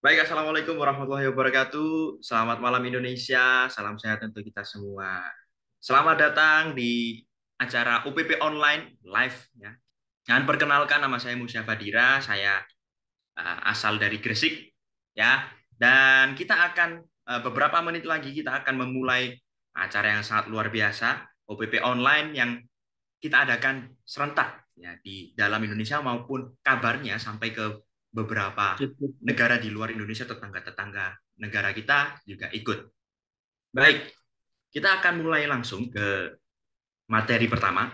Baik, Assalamualaikum warahmatullahi wabarakatuh. Selamat malam Indonesia, salam sehat untuk kita semua. Selamat datang di acara UPP Online Live ya. Dan perkenalkan, nama saya Musya Fadira, saya asal dari Gresik ya. Dan kita akan beberapa menit lagi kita akan memulai acara yang sangat luar biasa, UPP Online yang kita adakan serentak ya di dalam Indonesia maupun kabarnya sampai ke beberapa negara di luar Indonesia, tetangga-tetangga negara kita juga ikut. Baik, kita akan mulai langsung ke materi pertama.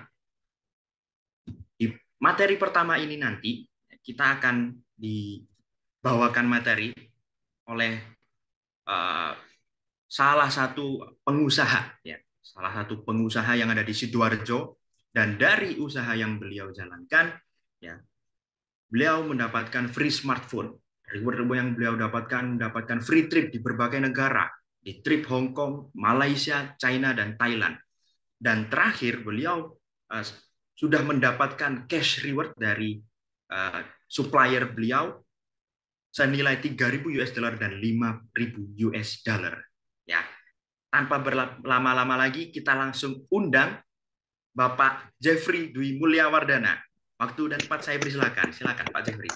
Di materi pertama ini nanti kita akan dibawakan materi oleh uh, salah satu pengusaha ya, salah satu pengusaha yang ada di Sidoarjo, dan dari usaha yang beliau jalankan ya, beliau mendapatkan free smartphone. Reward yang beliau mendapatkan free trip di berbagai negara, di trip Hong Kong, Malaysia, China, dan Thailand. Dan terakhir beliau sudah mendapatkan cash reward dari supplier beliau senilai 3.000 US dollar dan 5.000 US dollar. Ya, tanpa berlama-lama lagi kita langsung undang Bapak Jeffrey Dwi Mulyawardana. Waktu dan tempat saya persilakan. Silakan Pak Jeffrey.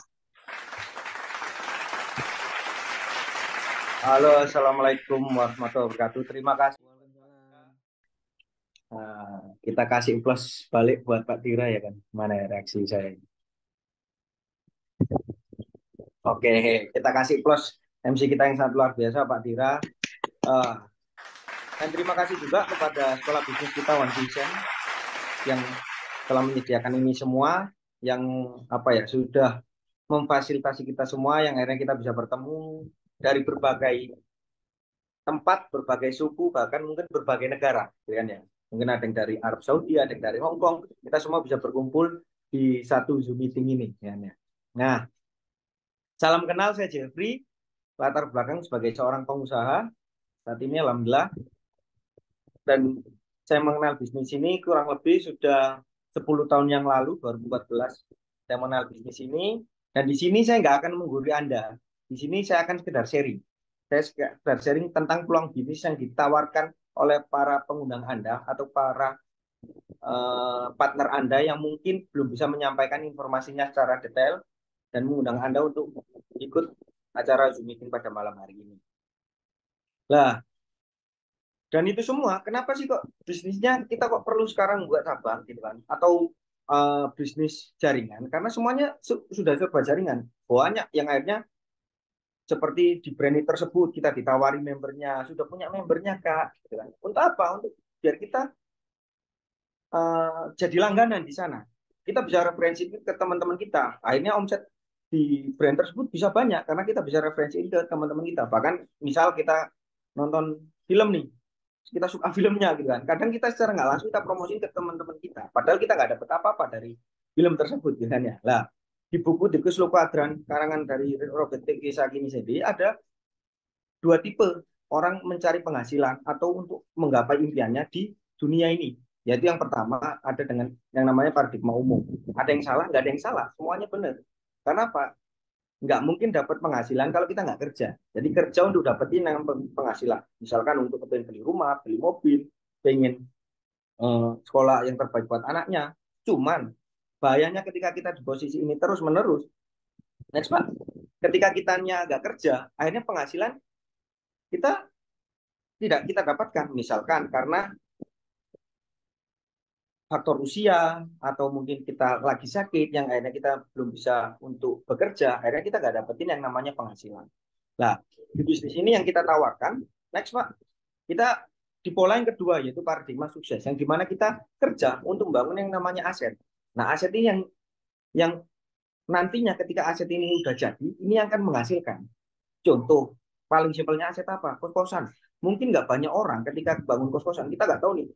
Halo, Assalamualaikum warahmatullahi wabarakatuh. Terima kasih. Kita kasih plus balik buat Pak Tira ya kan. Mana ya reaksi saya? Oke, kita kasih plus MC kita yang sangat luar biasa Pak Tira. Dan terima kasih juga kepada sekolah bisnis kita One Vision yang telah menyediakan ini semua, yang sudah memfasilitasi kita semua, yang akhirnya kita bisa bertemu dari berbagai tempat, berbagai suku, bahkan mungkin berbagai negara, kan ya. Mungkin ada yang dari Arab Saudi, ada yang dari Hong Kong. Kita semua bisa berkumpul di satu Zoom meeting ini, kan ya. Nah, salam kenal, saya Jeffrey. Latar belakang sebagai seorang pengusaha. Saat ini alhamdulillah, dan saya mengenal bisnis ini kurang lebih sudah 10 tahun yang lalu, 2014. Saya mengenal bisnis ini, dan di sini saya nggak akan menggurui Anda. Di sini saya akan sekedar sharing. Saya sekedar sharing tentang peluang bisnis yang ditawarkan oleh para pengundang Anda atau para partner Anda yang mungkin belum bisa menyampaikan informasinya secara detail, dan mengundang Anda untuk ikut acara Zoom meeting pada malam hari ini. Lah, dan itu semua, kenapa sih kok bisnisnya kita kok perlu sekarang buat cabang gitu kan? Atau bisnis jaringan? Karena semuanya sudah serba jaringan. Banyak yang akhirnya seperti di brand tersebut kita ditawari membernya, sudah punya membernya Kak, gitu kan. Untuk apa? Untuk biar kita jadi langganan di sana. Kita bisa referensi ke teman-teman kita. Akhirnya omset di brand tersebut bisa banyak karena kita bisa referensi ke teman-teman kita. Bahkan misal kita nonton film nih, kita suka filmnya gitu kan. Kadang kita secara nggak langsung kita promosiin ke teman-teman kita. Padahal kita nggak dapat apa-apa dari film tersebut gitu kan ya. Lah, di buku Tikus Loquadran karangan dari Robert T. Kiyosaki ada dua tipe orang mencari penghasilan atau untuk menggapai impiannya di dunia ini. Yaitu yang pertama ada dengan yang namanya paradigma umum. Ada yang salah, nggak ada yang salah, semuanya benar. Karena apa? Nggak mungkin dapat penghasilan kalau kita nggak kerja. Jadi kerja untuk dapetin yang penghasilan. Misalkan untuk pengen beli rumah, beli mobil, pengen sekolah yang terbaik buat anaknya. Cuman bahayanya ketika kita di posisi ini terus menerus, next Pak, ketika kitanya nggak kerja, akhirnya penghasilan kita tidak kita dapatkan. Misalkan karena faktor usia atau mungkin kita lagi sakit yang akhirnya kita belum bisa untuk bekerja, akhirnya kita nggak dapetin yang namanya penghasilan. Nah, di bisnis ini yang kita tawarkan, next Pak, kita di pola yang kedua yaitu paradigma sukses, yang dimana kita kerja untuk membangun yang namanya aset. Nah, aset ini yang nantinya ketika aset ini udah jadi, ini akan menghasilkan. Contoh, paling simpelnya aset apa? Kos-kosan. Mungkin nggak banyak orang ketika bangun kos-kosan, kita nggak tahu nih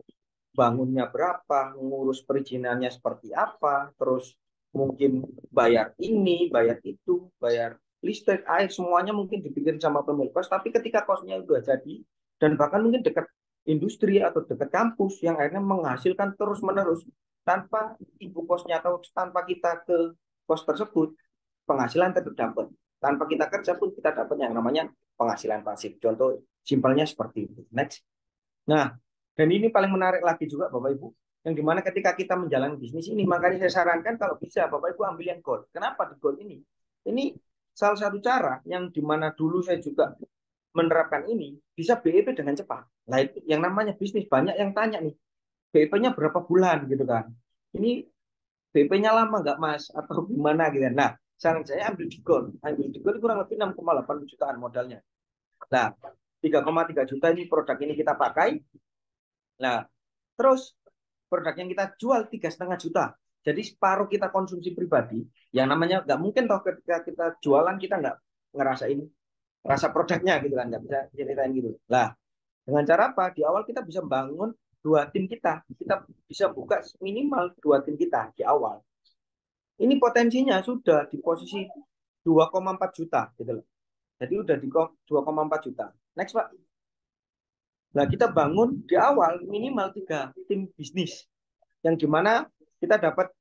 bangunnya berapa, ngurus perizinannya seperti apa, terus mungkin bayar ini, bayar itu, bayar listrik, air, semuanya mungkin dibikin sama pemilik kos, tapi ketika kosnya udah jadi, dan bahkan mungkin dekat industri atau dekat kampus yang akhirnya menghasilkan terus-menerus, tanpa ibu kosnya atau tanpa kita ke kos tersebut, penghasilan tetap dapat. Tanpa kita kerja pun kita dapat yang namanya penghasilan pasif. Contoh simpelnya seperti itu. Next. Nah, dan ini paling menarik lagi juga Bapak Ibu, yang dimana ketika kita menjalani bisnis ini, makanya saya sarankan kalau bisa Bapak Ibu ambil yang gold. Kenapa di gold ini? Ini salah satu cara yang dimana dulu saya juga menerapkan ini, bisa BEP dengan cepat. Nah, itu yang namanya bisnis, banyak yang tanya nih, BEP-nya berapa bulan gitu kan. Ini BEP-nya lama nggak Mas? Atau gimana gitu. Nah, saran saya ambil di gold. Ambil di gold kurang lebih 6,8 jutaan modalnya. Nah, 3,3 juta ini produk ini kita pakai. Nah, terus produk yang kita jual 3,5 juta. Jadi separuh kita konsumsi pribadi. Yang namanya nggak mungkin toh ketika kita jualan kita nggak ngerasain rasa produknya gitu kan, nggak bisa ceritain gitu. Lah, dengan cara apa? Di awal kita bisa bangun dua tim kita. Kita bisa buka minimal dua tim kita di awal. Ini potensinya sudah di posisi 2,4 juta gitu loh. Jadi udah di 2,4 juta. Next, Pak. Nah, kita bangun di awal minimal 3 tim bisnis yang dimana kita dapat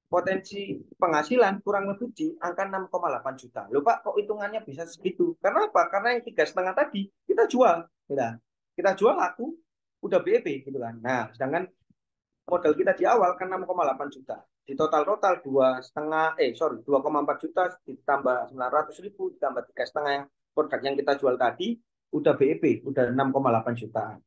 potensi penghasilan kurang lebih di angka 6,8 juta. Loh Pak, kok hitungannya bisa segitu? Karena apa? Karena yang 3,5 tadi kita jual. Nah, kita jual laku, udah BEP gitu kan. Nah, sedangkan modal kita di awal kan 6,8 juta. Di total-total 2,4 juta ditambah 900.000 ditambah 3,5 yang produk yang kita jual tadi udah BEP, udah 6,8 juta.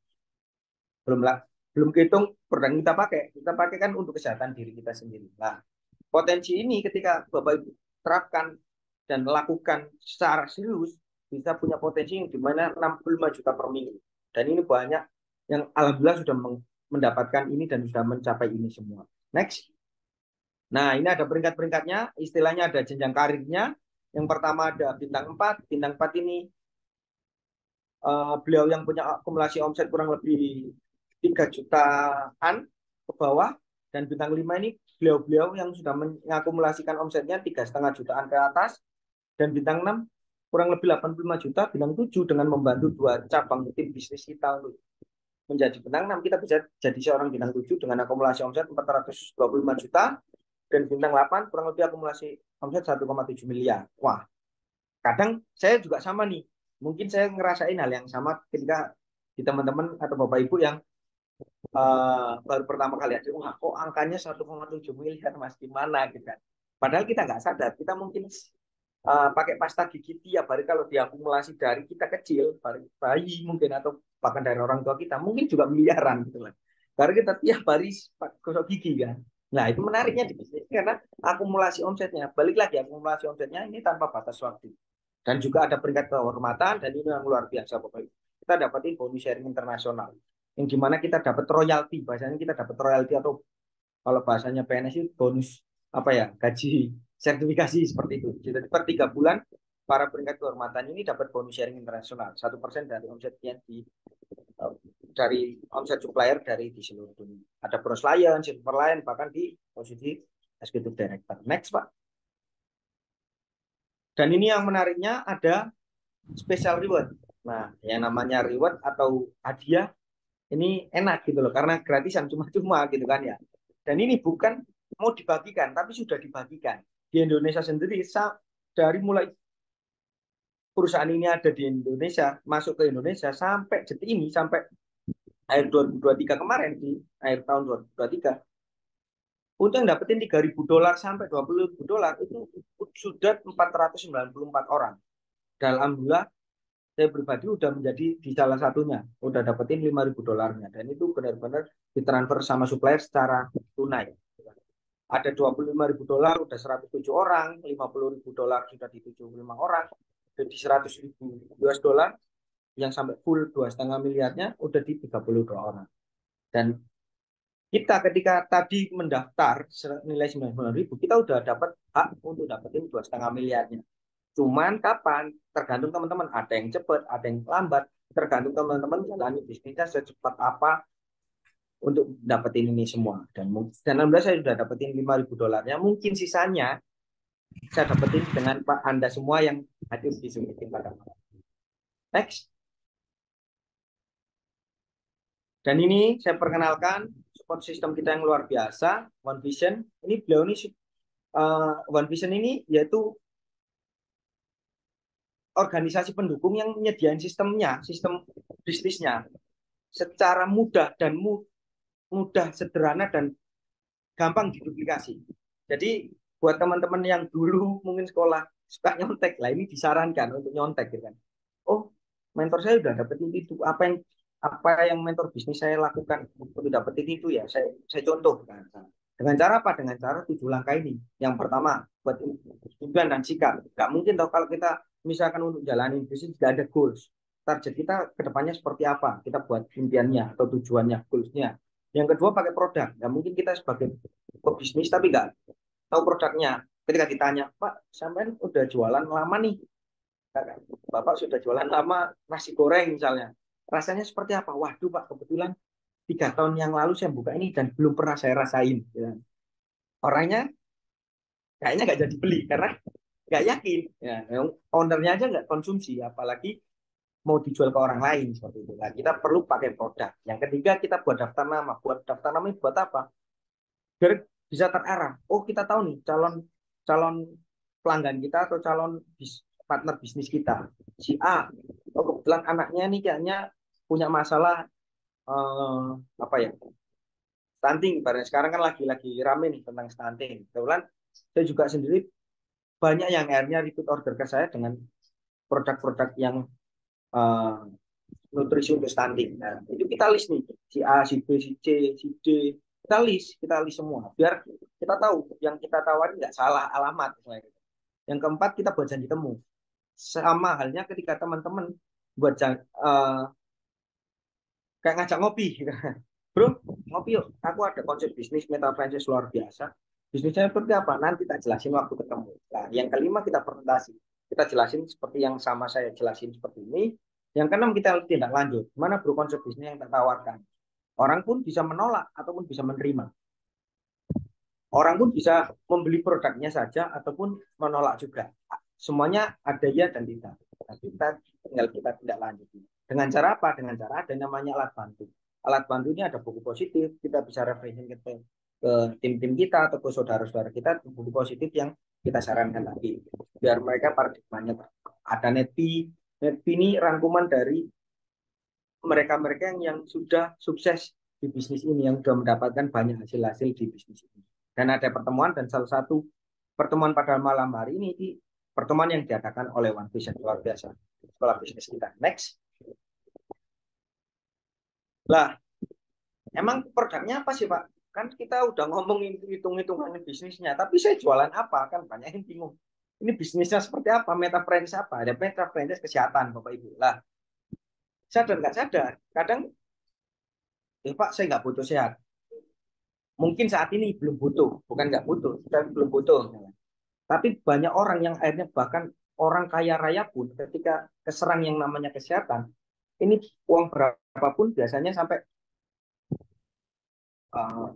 Belum lah, belum kehitung produk yang kita pakai kan untuk kesehatan diri kita sendiri. Nah, potensi ini ketika Bapak Ibu terapkan dan lakukan secara serius bisa punya potensi yang dimana 65 juta per minggu. Dan ini banyak yang alhamdulillah sudah mendapatkan ini dan sudah mencapai ini semua. Next. Nah, ini ada peringkat-peringkatnya, istilahnya ada jenjang karirnya. Yang pertama ada bintang 4. Bintang 4 ini beliau yang punya akumulasi omset kurang lebih 3 jutaan ke bawah, dan bintang 5 ini beliau-beliau yang sudah mengakumulasikan omsetnya 3,5 jutaan ke atas, dan bintang 6 kurang lebih 85 juta, bintang 7 dengan membantu 2 cabang tim bisnis kita untuk menjadi bintang 6, kita bisa jadi seorang bintang 7 dengan akumulasi omset 425 juta, dan bintang 8 kurang lebih akumulasi omset 1,7 miliar. Wah, kadang saya juga sama nih. Mungkin saya ngerasain hal yang sama ketika di teman-teman atau Bapak Ibu yang baru pertama kali aja, wah kok angkanya 1,7 miliar Mas, gimana gitu kan. Padahal kita nggak sadar, kita mungkin pakai pasta gigi tiap hari kalau diakumulasi dari kita kecil, bayi mungkin atau bahkan dari orang tua kita, mungkin juga miliaran gitu lah. Karena kita tiap hari gosok gigi kan. Nah itu menariknya di bisnis karena akumulasi omsetnya, balik lagi akumulasi omsetnya ini tanpa batas waktu. Dan juga ada peringkat kehormatan dan ini yang luar biasa Bapak Ibu. Kita dapatin bonus sharing internasional yang dimana kita dapat royalti, bahasanya kita dapat royalti atau kalau bahasanya PNS itu bonus apa ya, gaji sertifikasi seperti itu. Jadi per 3 bulan para peringkat kehormatan ini dapat bonus sharing internasional 1% dari omsetnya dari omset supplier dari di seluruh dunia. Ada Bros Lion, Silver Lion, bahkan di posisi executive director. Next Pak. Dan ini yang menariknya ada special reward. Nah, yang namanya reward atau hadiah ini enak gitu loh karena gratisan cuma-cuma gitu kan ya. Dan ini bukan mau dibagikan tapi sudah dibagikan. Di Indonesia sendiri dari mulai perusahaan ini ada di Indonesia, masuk ke Indonesia sampai detik ini, sampai akhir 2023 kemarin, di akhir tahun 2023, untuk yang dapetin $3.000 sampai $20.000 itu sudah 494 orang. Dan alhamdulillah saya pribadi udah menjadi di salah satunya, udah dapetin $5.000-nya, dan itu benar-benar ditransfer sama supplier secara tunai. Ada $25.000 udah 107 orang, $50.000 sudah di 75 orang, dan di $100.000 yang sampai full 2,5 miliarnya udah di 32 orang. Dan kita ketika tadi mendaftar nilai 90.000, kita udah dapat hak untuk dapetin 2,5 miliarnya. Cuman kapan? Tergantung teman-teman. Ada yang cepat, ada yang lambat. Tergantung teman-teman jalani bisnisnya secepat apa untuk dapetin ini semua. Dan alhamdulillah saya sudah dapetin $5.000-nya. Mungkin sisanya saya dapetin dengan Pak Anda semua yang hadir di Zoom meeting pada malam. Next. Dan ini saya perkenalkan support system kita yang luar biasa, One Vision. Ini beliau ini One Vision ini yaitu organisasi pendukung yang menyediain sistemnya, sistem bisnisnya secara mudah dan mudah, sederhana dan gampang diduplikasi. Jadi buat teman-teman yang dulu mungkin sekolah suka nyontek lah, ini disarankan untuk nyontek gitu kan. Oh, mentor saya udah dapetin itu. Apa yang mentor bisnis saya lakukan untuk dapetin itu ya saya contoh kan. Dengan cara apa? Dengan cara 7 langkah ini. Yang pertama, buat tujuan dan sikap. Gak mungkin toh kalau kita misalkan untuk jalanin bisnis tidak ada goals. Target kita kedepannya seperti apa? Kita buat impiannya atau tujuannya, goalsnya. Yang kedua pakai produk. Gak mungkin kita sebagai pebisnis tapi nggak tahu produknya. Ketika ditanya, Pak, sampean udah jualan lama nih. Bapak sudah jualan lama nasi goreng misalnya. Rasanya seperti apa? Waduh Pak, kebetulan 3 tahun yang lalu saya buka ini dan belum pernah saya rasain. Ya. Orangnya kayaknya nggak jadi beli karena nggak yakin. Ya, ownernya aja nggak konsumsi, apalagi mau dijual ke orang lain seperti itu. Nah, kita perlu pakai produk. Yang ketiga kita buat daftar nama. Buat daftar nama ini buat apa? Biar bisa terarah. Oh kita tahu nih calon calon pelanggan kita atau calon partner bisnis kita si A. Oh kebetulan anaknya nih kayaknya punya masalah apa ya, stunting. Karena sekarang kan lagi rame nih tentang stunting. Kebetulan saya juga sendiri banyak yang akhirnya repeat order ke saya dengan produk-produk yang uh, nutrisi untuk stunting. Nah, itu kita list nih, si A, si B, si C, si D, kita list semua, biar kita tahu yang kita tawarin nggak salah alamat. Yang keempat, kita buat janji temu. Sama halnya ketika teman-teman buat kayak ngajak ngopi, gitu. Bro, ngopi yuk. Aku ada konsep bisnis meta franchise luar biasa. Bisnisnya seperti apa? Nanti tak jelasin waktu ketemu. Nah, yang kelima kita presentasi. Kita jelasin seperti yang sama saya jelasin seperti ini. Yang keenam kita tindak lanjut. Mana bro konsep bisnis yang kita tawarkan? Orang pun bisa menolak ataupun bisa menerima. Orang pun bisa membeli produknya saja ataupun menolak juga. Semuanya ada ya dan tidak. Nah, kita tidak lanjut. Dengan cara apa? Dengan cara ada namanya alat bantu. Alat bantu ini ada buku positif, kita bisa referensi ke tim-tim kita atau ke saudara-saudara kita buku positif yang kita sarankan tadi. Biar mereka paradigmanya ada Netpi. Netpi ini rangkuman dari mereka-mereka yang sudah sukses di bisnis ini, yang sudah mendapatkan banyak hasil-hasil di bisnis ini. Dan ada pertemuan, dan salah satu pertemuan pada malam hari ini di pertemuan yang diadakan oleh One Vision, luar biasa sekolah bisnis kita. Next. Lah, emang produknya apa sih Pak? Kan kita udah ngomongin hitung-hitungan bisnisnya, tapi saya jualan apa? Kan banyak yang bingung. Ini bisnisnya seperti apa? Meta franchise apa? Ada meta franchise kesehatan Bapak Ibu. Lah, sadar nggak sadar, kadang Pak saya nggak butuh sehat. Mungkin saat ini belum butuh, bukan nggak butuh, tapi belum butuh. Tapi banyak orang yang akhirnya bahkan orang kaya raya pun ketika keserang yang namanya kesehatan, ini uang berapapun biasanya sampai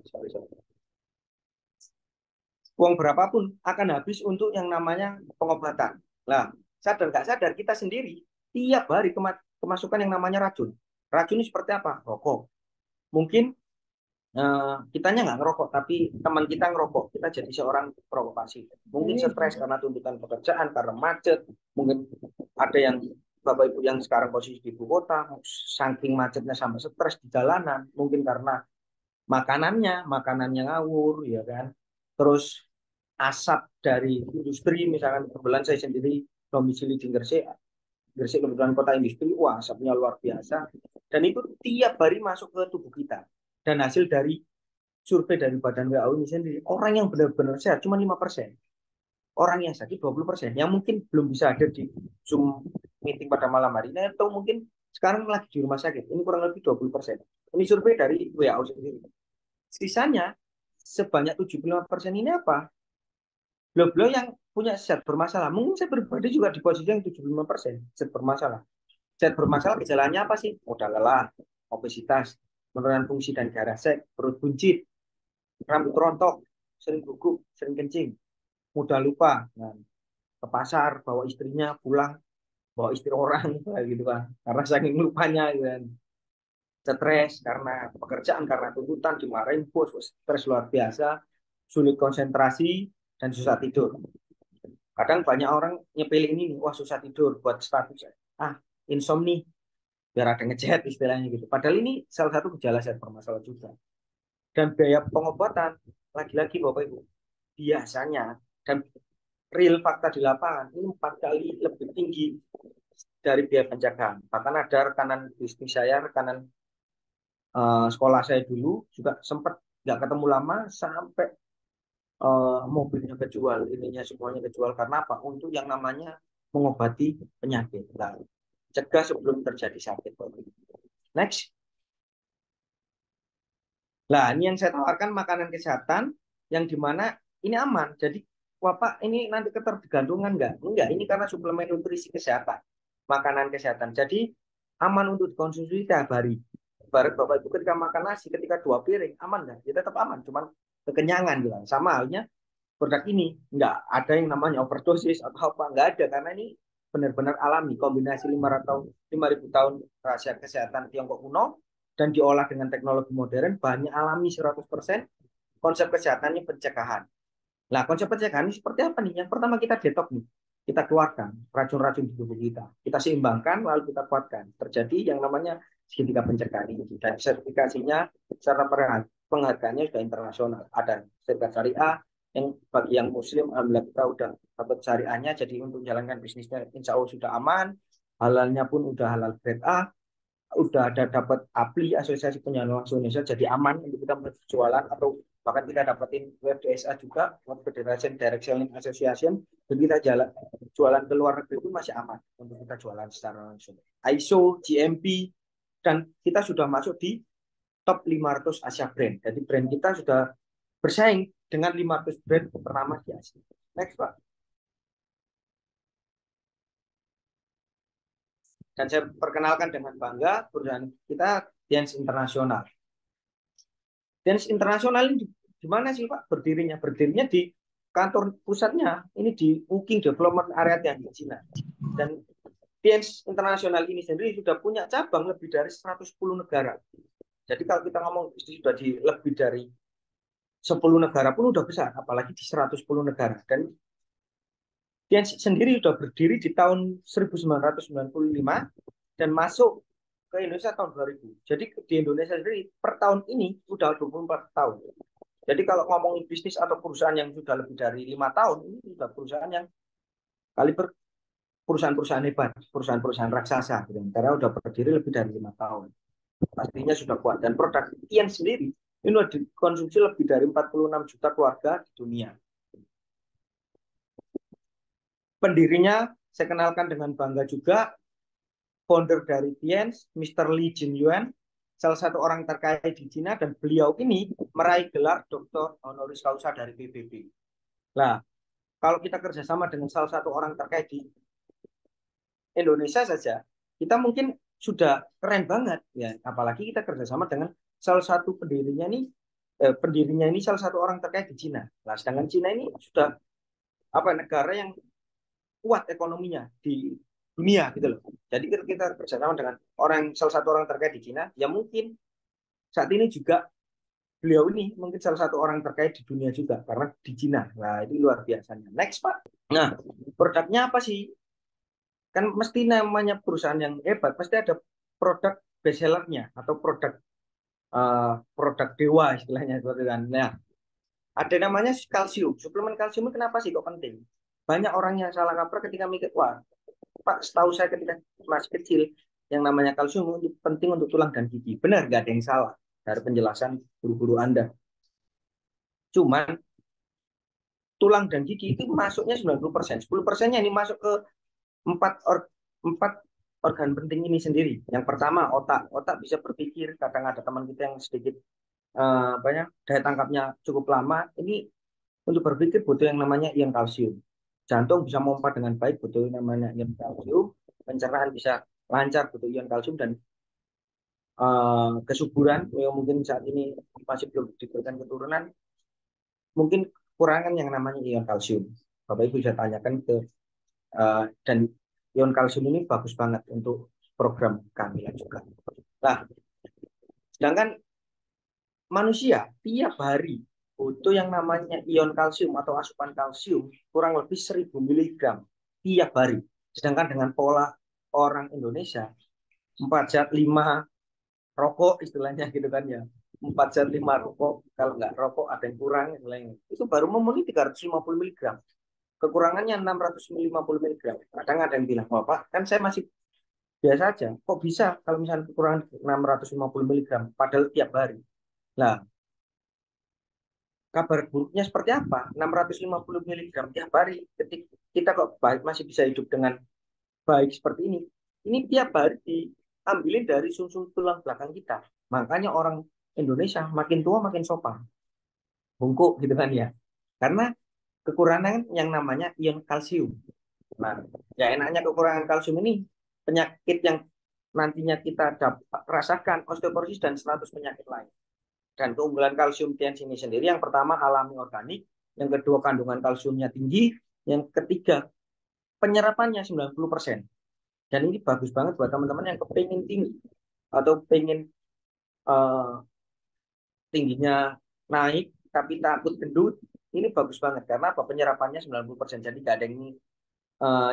sorry. Uang berapapun akan habis untuk yang namanya pengobatan. Nah, sadar nggak sadar kita sendiri tiap hari kemasukan yang namanya racun. Racun ini seperti apa? Rokok. Mungkin kitanya nggak ngerokok, tapi teman kita ngerokok. Kita jadi seorang perokok pasif. Mungkin stres karena tuntutan pekerjaan, karena macet. Mungkin ada yang Bapak Ibu yang sekarang posisi di ibu kota, saking macetnya sampai stres di jalanan. Mungkin karena makanannya ngawur, ya kan. Terus asap dari industri, misalkan kebetulan saya sendiri domisili di Gresik, Gresik kebetulan kota industri, wah asapnya luar biasa. Dan itu tiap hari masuk ke tubuh kita. Dan hasil dari survei dari Badan WHO ini sendiri, orang yang benar-benar sehat cuma 5%. Orang yang sakit 20%. Yang mungkin belum bisa ada di Zoom meeting pada malam hari ini, atau mungkin sekarang lagi di rumah sakit. Ini kurang lebih 20%. Ini survei dari WHO sendiri. Sisanya, sebanyak 75% ini apa? Beliau-beliau yang punya zat bermasalah. Mungkin saya pribadi juga di posisi yang 75% zat bermasalah. Zat bermasalah gejalanya apa sih? Mudah lelah, obesitas, penurunan fungsi dan darah seks, perut buncit, rambut rontok, sering gugup, sering kencing, mudah lupa, nah, ke pasar bawa istrinya pulang, bawa istri orang gitu kan, karena saking lupanya gitu kan. Stres karena pekerjaan, karena tuntutan, dimarahin bos, stres luar biasa, sulit konsentrasi dan susah tidur. Kadang banyak orang nyepelin ini, wah susah tidur buat status. Ah, insomnia, biar ada ngechat istilahnya gitu. Padahal ini salah satu gejala zat bermasalah juga. Dan biaya pengobatan, lagi-lagi Bapak Ibu, biasanya dan real fakta di lapangan ini 4 kali lebih tinggi dari biaya pencegahan. Bahkan ada rekanan bisnis saya, rekanan sekolah saya dulu juga sempat nggak ketemu lama sampai mobilnya kejual, ininya semuanya kejual karena apa? Untuk yang namanya mengobati penyakit. Nah, cegah sebelum terjadi sakit. Next. Nah, ini yang saya tawarkan makanan kesehatan yang dimana ini aman. Jadi, wah Pak, ini nanti ketergantungan nggak? Enggak, ini karena suplemen nutrisi kesehatan, makanan kesehatan. Jadi, aman untuk dikonsumsi tiap hari. Barat Bapak Ibu ketika makan nasi, ketika 2 piring, aman nggak? Ya tetap aman, cuman kekenyangan gitu. Sama halnya produk ini nggak ada yang namanya overdosis atau apa, nggak ada karena ini benar-benar alami kombinasi 5.000 tahun rahasia kesehatan Tiongkok kuno dan diolah dengan teknologi modern banyak alami 100%. Konsep kesehatannya pencegahan. Nah, konsep pencegahan ini seperti apa nih? Yang pertama kita detox nih, kita keluarkan racun-racun di tubuh kita seimbangkan lalu kita kuatkan, terjadi yang namanya segitiga pencegahan ini. Dan sertifikasinya secara penghargaannya sudah internasional, ada sertifikat syariah yang bagi yang muslim alhamdulillah kita udah dapat syariahnya, jadi untuk menjalankan bisnisnya insya Allah sudah aman, halalnya pun udah halal grade A, udah ada dapat APLI Asosiasi Penjualan Langsung Indonesia, jadi aman untuk kita berjualan, atau bahkan kita dapetin WFDSA juga, World Federation Direct Selling Association, dan kita jualan ke luar negeri itu masih aman untuk kita jualan secara langsung. ISO, GMP, dan kita sudah masuk di top 500 Asia brand. Jadi brand kita sudah bersaing dengan 500 brand pertama di Asia. Next, Pak. Dan saya perkenalkan dengan bangga perusahaan kita Dance Internasional. Dance Internasional ini di mana sih Pak berdirinya? Berdirinya di kantor pusatnya ini di Wuking Development Area Tianjin, Cina. Dan Dance Internasional ini sendiri sudah punya cabang lebih dari 110 negara. Jadi kalau kita ngomong sudah di lebih dari 10 negara pun udah besar, apalagi di 110 negara. Dan Dance sendiri sudah berdiri di tahun 1995 dan masuk ke Indonesia tahun 2000. Jadi di Indonesia sendiri per tahun ini sudah 24 tahun. Jadi kalau ngomongin bisnis atau perusahaan yang sudah lebih dari 5 tahun, ini sudah perusahaan yang kaliber perusahaan-perusahaan hebat, perusahaan-perusahaan raksasa, gitu. Karena sudah berdiri lebih dari 5 tahun. Pastinya sudah kuat. Dan produk Ian sendiri ini sudah dikonsumsi lebih dari 46 juta keluarga di dunia. Pendirinya saya kenalkan dengan bangga juga, founder dari Tiens, Mr. Li Jinyuan, salah satu orang terkaya di Cina, dan beliau ini meraih gelar Doktor Honoris Causa dari PBB. Nah, kalau kita kerjasama dengan salah satu orang terkaya di Indonesia saja, kita mungkin sudah keren banget ya. Apalagi kita kerjasama dengan salah satu pendirinya ini salah satu orang terkaya di Cina. Nah, sedangkan Cina ini sudah negara yang kuat ekonominya di dunia gitu loh. Jadi kita bersama dengan salah satu orang terkaya di Cina, ya mungkin saat ini juga beliau ini mungkin salah satu orang terkaya di dunia juga karena di Cina. Nah, itu luar biasanya. Next, Pak. Nah, produknya apa sih? Kan mesti namanya perusahaan yang hebat, pasti ada produk best sellernya atau produk dewa istilahnya seperti itu. Nah, ada namanya kalsium. Suplemen kalsium itu kenapa sih kok penting? Banyak orang yang salah kaprah ketika mikir, wah, Pak, setahu saya ketika masih kecil, yang namanya kalsium penting untuk tulang dan gigi. Benar, nggak ada yang salah dari penjelasan guru-guru Anda. Cuman, tulang dan gigi itu masuknya 90%. 10%-nya ini masuk ke empat organ penting ini sendiri. Yang pertama, otak. Otak bisa berpikir. Kadang ada teman kita yang sedikit daya tangkapnya cukup lama. Ini untuk berpikir butuh yang namanya ion kalsium. Jantung bisa memompa dengan baik, butuh yang namanya ion kalsium. Pencernaan bisa lancar, butuh ion kalsium. Dan kesuburan yang mungkin saat ini masih belum diberikan keturunan, mungkin kurangan yang namanya ion kalsium. Bapak Ibu bisa tanyakan ke dan ion kalsium ini bagus banget untuk program kehamilan juga. Nah, sedangkan manusia tiap hari butuh yang namanya ion kalsium atau asupan kalsium kurang lebih 1000 mg tiap hari. Sedangkan dengan pola orang Indonesia 4 zat 5 rokok istilahnya gitu kan ya. 4 zat 5 rokok, kalau nggak rokok ada yang kurang istilahnya. Itu baru memenuhi 350 mg. Kekurangannya 650 mg. Kadang ada yang bilang, "Wah, Pak, kan saya masih biasa aja. Kok bisa kalau misalnya kekurangan 650 mg padahal tiap hari?" Nah, kabar buruknya seperti apa? 650 mg tiap hari. Ketika kita kok baik masih bisa hidup dengan baik seperti ini. Ini tiap hari diambilin dari sumsum tulang belakang kita. Makanya orang Indonesia makin tua makin sopan, bungkuk gitu kan ya. Karena kekurangan yang namanya ion kalsium. Nah, ya enaknya kekurangan kalsium ini penyakit yang nantinya kita dapat rasakan osteoporosis dan 100 penyakit lain. Dan keunggulan kalsium TNC ini sendiri yang pertama alami organik, yang kedua kandungan kalsiumnya tinggi, yang ketiga penyerapannya 90%. Dan ini bagus banget buat teman-teman yang kepingin tinggi atau pengen uh, tingginya naik tapi takut gendut. Ini bagus banget karena apa? Penyerapannya 90%. Jadi nggak ada yang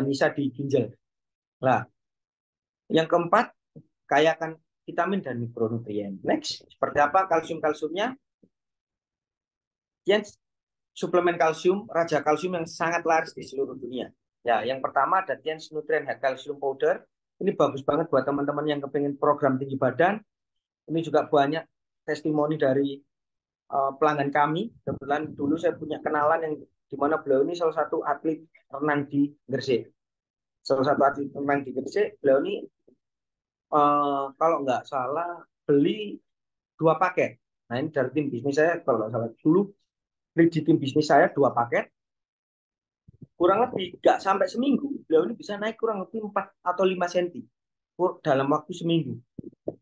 nyisa di ginjal. Nah, yang keempat, kaya akan vitamin dan mikronutrien. Next, seperti apa kalsium-kalsiumnya? Yang suplemen kalsium, raja kalsium yang sangat laris di seluruh dunia. Ya, yang pertama ada Tiens Nutrient High Calcium Powder. Ini bagus banget buat teman-teman yang kepingin program tinggi badan. Ini juga banyak testimoni dari pelanggan kami. Kebetulan dulu saya punya kenalan yang di mana beliau ini salah satu atlet renang di Gresik. Salah satu atlet renang di Gresik, beliau ini kalau nggak salah beli 2 paket. Nah ini dari tim bisnis saya kalau nggak salah dulu beli di tim bisnis saya 2 paket. Kurang lebih nggak sampai seminggu, beliau ini bisa naik kurang lebih 4 atau 5 senti dalam waktu seminggu.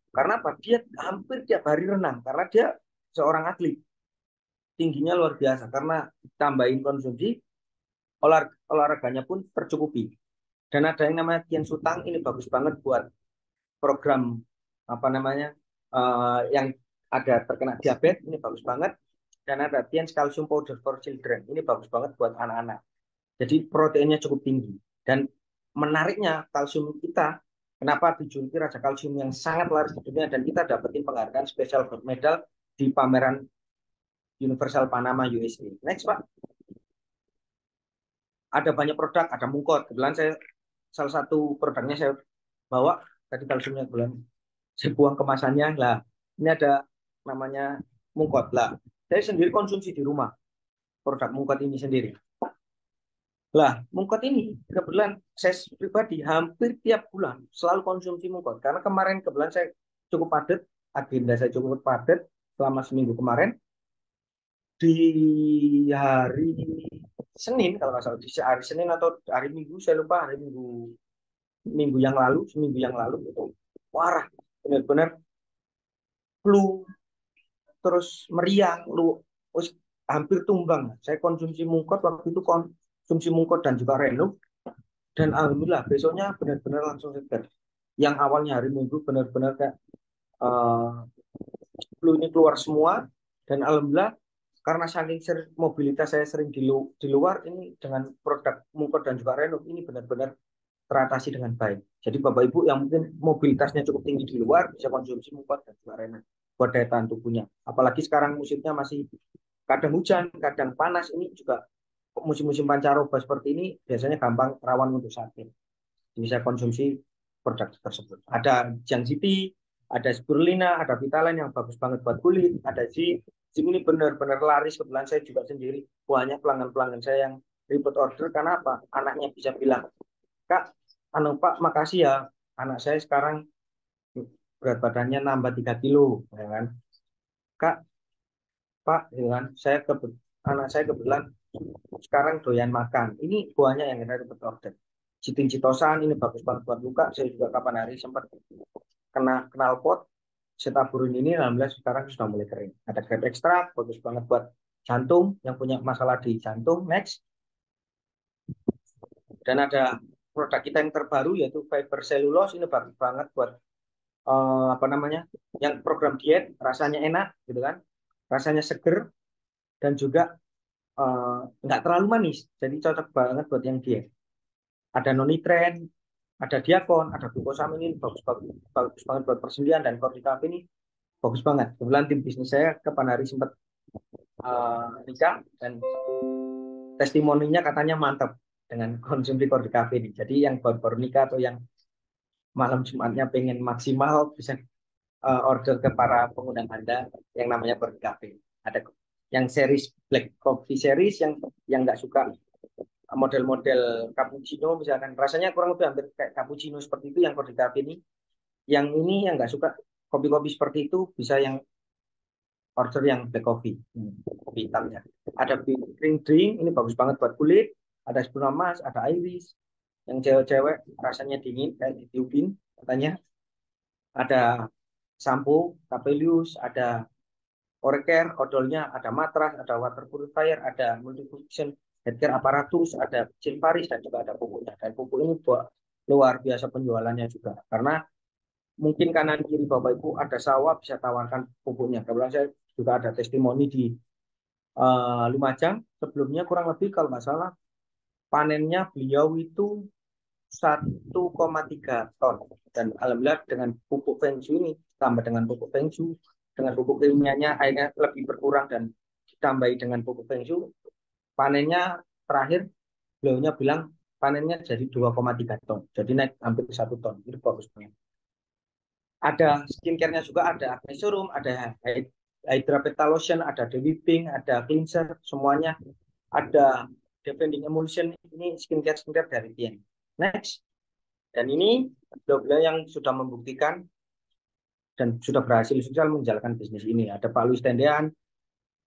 Karena apa? Dia hampir tiap hari renang karena dia seorang atlet tingginya luar biasa karena tambahin konsumsi olahraganya pun tercukupi. Dan ada yang namanya Tien Sutang, ini bagus banget buat program apa namanya yang ada terkena diabetes, ini bagus banget. Dan ada Tien Calcium Powder for Children, ini bagus banget buat anak-anak. Jadi proteinnya cukup tinggi. Dan menariknya kalsium kita, kenapa dijuluki raja kalsium yang sangat laris di dunia dan kita dapetin penghargaan special gold medal di pameran Universal Panama USA. Next, Pak. Ada banyak produk, ada mungkot. Kebetulan saya salah satu produknya saya bawa tadi kalsiumnya kebetulan saya buang kemasannya lah. Ini ada namanya mungkot lah. Saya sendiri konsumsi di rumah produk mungkot ini sendiri. Lah, mungkot ini kebetulan saya pribadi hampir tiap bulan selalu konsumsi mungkot. Karena kemarin kebetulan saya cukup padat, agenda saya cukup padat selama seminggu kemarin. Di hari Senin, kalau nggak salah, di hari Senin atau hari Minggu, saya lupa hari Minggu, Minggu yang lalu, seminggu yang lalu, itu parah, benar-benar flu, terus meriang, lu hampir tumbang. Saya konsumsi mungkot waktu itu konsumsi mungkot dan juga renuk. Dan alhamdulillah besoknya benar-benar langsung segar. Yang awalnya hari Minggu benar-benar kayak flu ini keluar semua. Dan alhamdulillah karena saking mobilitas saya sering di luar ini dengan produk mungkot dan juga renuk ini benar-benar teratasi dengan baik. Jadi Bapak Ibu yang mungkin mobilitasnya cukup tinggi di luar bisa konsumsi mungkot dan juga renuk buat daya tahan tubuhnya. Apalagi sekarang musimnya masih kadang hujan, kadang panas, ini juga musim-musim pancaroba seperti ini biasanya gampang rawan untuk sakit. Bisa konsumsi produk tersebut. Ada Giancity, ada spirulina, ada Vitaline yang bagus banget buat kulit, ada Zinc. Zinc ini benar-benar laris, kebetulan saya juga sendiri banyak pelanggan-pelanggan saya yang repeat order karena apa? Anaknya bisa bilang, "Kak, Pak, makasih ya. Anak saya sekarang berat badannya nambah 3 kilo, ya kan? Kak, Pak, ya kan? Anak saya kebetulan sekarang doyan makan. Ini buahnya yang kita dapat order. Citin citosan ini bagus banget buat luka. Saya juga kapan hari sempat kena knalpot. Saya taburin ini, alhamdulillah sekarang sudah mulai kering. Ada grape extract, bagus banget buat jantung yang punya masalah di jantung. Next. Dan ada produk kita yang terbaru yaitu fiber cellulose. Ini bagus banget buat apa namanya? Yang program diet rasanya enak gitu kan. Rasanya seger, dan juga nggak terlalu manis, jadi cocok banget buat yang diet. Ada nonitren, ada diakon, ada glukosamin, ini bagus, bagus, bagus banget buat persendian, dan kortikafe ini bagus banget. Kebetulan tim bisnis saya kapan hari sempat nikah, dan testimoninya katanya mantap dengan konsumsi kortikafe ini. Jadi yang baru-baru nikah atau yang malam Jumatnya pengen maksimal bisa order ke para pengundang Anda yang namanya kortikafe. Ada yang series Black Coffee series yang nggak suka model-model cappuccino misalkan, rasanya kurang lebih hampir kayak cappuccino seperti itu yang kortikafe ini. Yang ini yang nggak suka kopi-kopi seperti itu bisa yang order yang black coffee, kopi hitamnya. Ada green drink, ini bagus banget buat kulit. Ada spuna emas, ada iris. Yang cewek-cewek rasanya dingin kayak ditiupin katanya. Ada sampo, Capelius, ada Orecare, odolnya, ada matras, ada water purifier, ada multifunction healthcare aparatus, ada Silvaris, dan juga ada pupuknya. Dan pupuk ini buat luar biasa penjualannya juga. Karena mungkin kanan kiri Bapak Ibu ada sawah bisa tawarkan pupuknya. Kebetulan saya juga ada testimoni di Lumajang sebelumnya, kurang lebih kalau nggak salah panennya beliau itu 1,3 ton, dan alhamdulillah dengan pupuk Feng Shui ini tambah dengan pupuk Feng Shui dengan pupuk kimianya akhirnya lebih berkurang, dan ditambahi dengan pupuk Feng Shui panennya terakhir beliaunya bilang panennya jadi 2,3 ton, jadi naik hampir 1 ton. Itu bagus banget. Ada skincare-nya juga, ada acne serum, ada Hydra Petal Lotion, ada Dewy Pink, ada cleanser, semuanya ada defending emulsion. Ini skincare dari Tien. Next, dan ini beliau yang sudah membuktikan dan sudah berhasil sukses menjalankan bisnis ini. Ada Pak Luis Tendean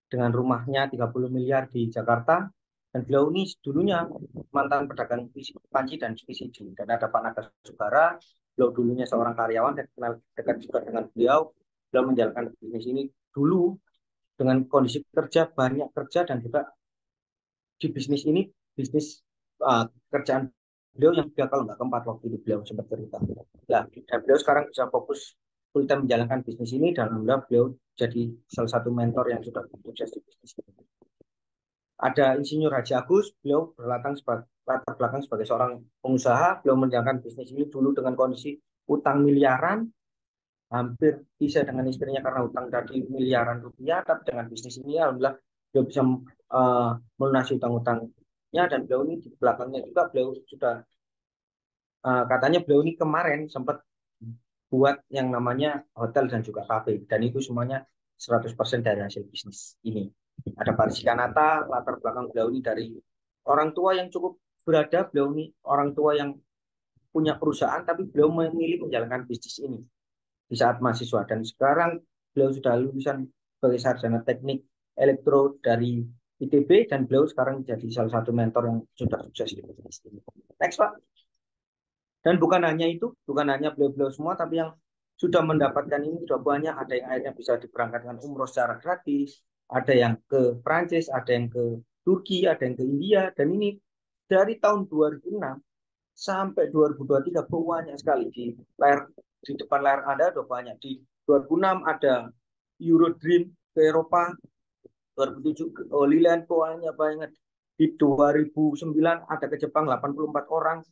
dengan rumahnya 30 miliar di Jakarta, dan beliau ini dulunya mantan pedagang panci dan PCD. Dan ada Pak Naga Sugara, beliau dulunya seorang karyawan dan kenal dekat juga dengan beliau. Beliau menjalankan bisnis ini dulu dengan kondisi kerja, banyak kerja, dan juga di bisnis ini, bisnis kerjaan beliau yang tiga kalau nggak keempat waktu itu beliau sempat cerita. Nah, dan beliau sekarang bisa fokus full time menjalankan bisnis ini, dan alhamdulillah beliau jadi salah satu mentor yang sudah sukses di bisnis ini. Ada Insinyur Haji Agus, beliau latar belakang sebagai seorang pengusaha. Beliau menjalankan bisnis ini dulu dengan kondisi utang miliaran, hampir bisa dengan istrinya karena utang tadi miliaran rupiah, tapi dengan bisnis ini alhamdulillah beliau bisa melunasi utang-utangnya. Dan beliau ini di belakangnya juga beliau sudah katanya beliau ini kemarin sempat buat yang namanya hotel dan juga kafe, dan itu semuanya 100% dari hasil bisnis ini. Ada Parsi Kanata, latar belakang beliau ini dari orang tua yang cukup berada. Beliau ini orang tua yang punya perusahaan, tapi beliau memilih menjalankan bisnis ini di saat mahasiswa, dan sekarang beliau sudah lulusan sebagai sarjana teknik elektro dari ITB, dan beliau sekarang jadi salah satu mentor yang sudah sukses di bisnis ini. Next Pak. Dan bukan hanya itu, bukan hanya beliau-beliau semua, tapi yang sudah mendapatkan ini sudah banyak. Ada yang akhirnya bisa diberangkatkan umroh secara gratis, ada yang ke Prancis, ada yang ke Turki, ada yang ke India. Dan ini dari tahun 2006 sampai 2023 banyak sekali di depan layar Anda sudah banyak. Di 2006 ada Eurodream ke Eropa, 2007 ke Holy Land, banyak banget. Di 2009 ada ke Jepang 84 orang.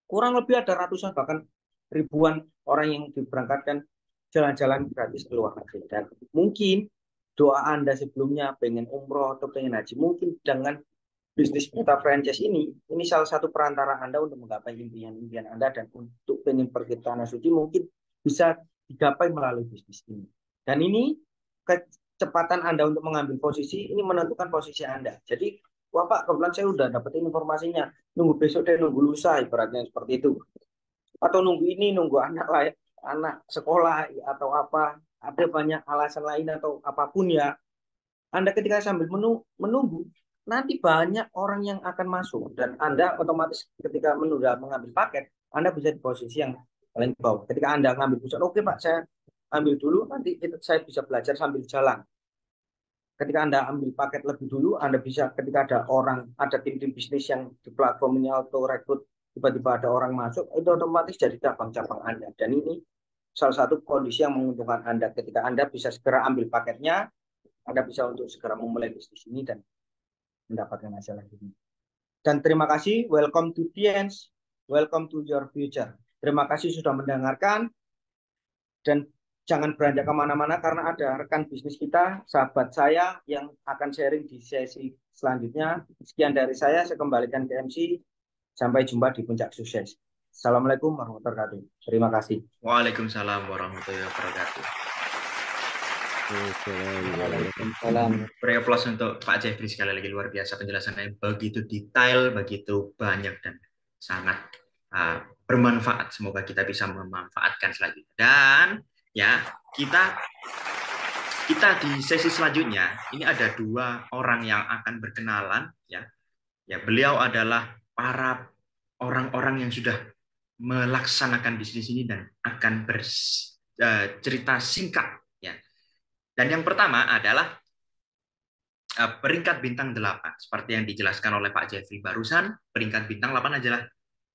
Kurang lebih ada ratusan bahkan ribuan orang yang diberangkatkan jalan-jalan gratis ke luar negeri. Dan mungkin doa Anda sebelumnya pengen umroh atau pengen haji, mungkin dengan bisnis peta franchise ini salah satu perantara Anda untuk menggapai impian-impian Anda, dan untuk pengen pergi ke tanah suci mungkin bisa digapai melalui bisnis ini. Dan ini kecepatan Anda untuk mengambil posisi ini menentukan posisi Anda. Jadi, wah Pak, kebetulan saya udah dapetin informasinya, nunggu besok deh, nunggu lusa, ibaratnya seperti itu. Atau nunggu ini, nunggu anak sekolah atau apa, ada banyak alasan lain atau apapun ya. Anda ketika sambil menunggu, nanti banyak orang yang akan masuk, dan Anda otomatis ketika menunda mengambil paket, Anda bisa di posisi yang paling bawah. Ketika Anda ngambil pusat, oke Pak, saya ambil dulu, nanti saya bisa belajar sambil jalan. Ketika Anda ambil paket lebih dulu, Anda bisa ketika ada tim-tim bisnis yang di platform ini auto rekrut, tiba-tiba ada orang masuk, itu otomatis jadi cabang-cabang Anda. Dan ini salah satu kondisi yang menguntungkan Anda ketika Anda bisa segera ambil paketnya, Anda bisa untuk segera memulai bisnis ini dan mendapatkan hasil lagi. Dan terima kasih, welcome to Tiens, welcome to your future. Terima kasih sudah mendengarkan dan jangan beranjak kemana-mana karena ada rekan bisnis kita, sahabat saya yang akan sharing di sesi selanjutnya. Sekian dari saya kembalikan ke MC. Sampai jumpa di puncak sukses. Assalamualaikum warahmatullahi wabarakatuh. Terima kasih. Waalaikumsalam warahmatullahi wabarakatuh. Waalaikumsalam. Beri aplaus untuk Pak Jeffrey, sekali lagi luar biasa penjelasannya, begitu detail, begitu banyak dan sangat bermanfaat. Semoga kita bisa memanfaatkan selanjutnya. Dan ya, kita di sesi selanjutnya ini ada dua orang yang akan berkenalan, ya. Ya, beliau adalah para orang-orang yang sudah melaksanakan bisnis ini dan akan bercerita singkat, ya. Dan yang pertama adalah peringkat bintang 8. Seperti yang dijelaskan oleh Pak Jeffrey barusan, peringkat bintang 8 adalah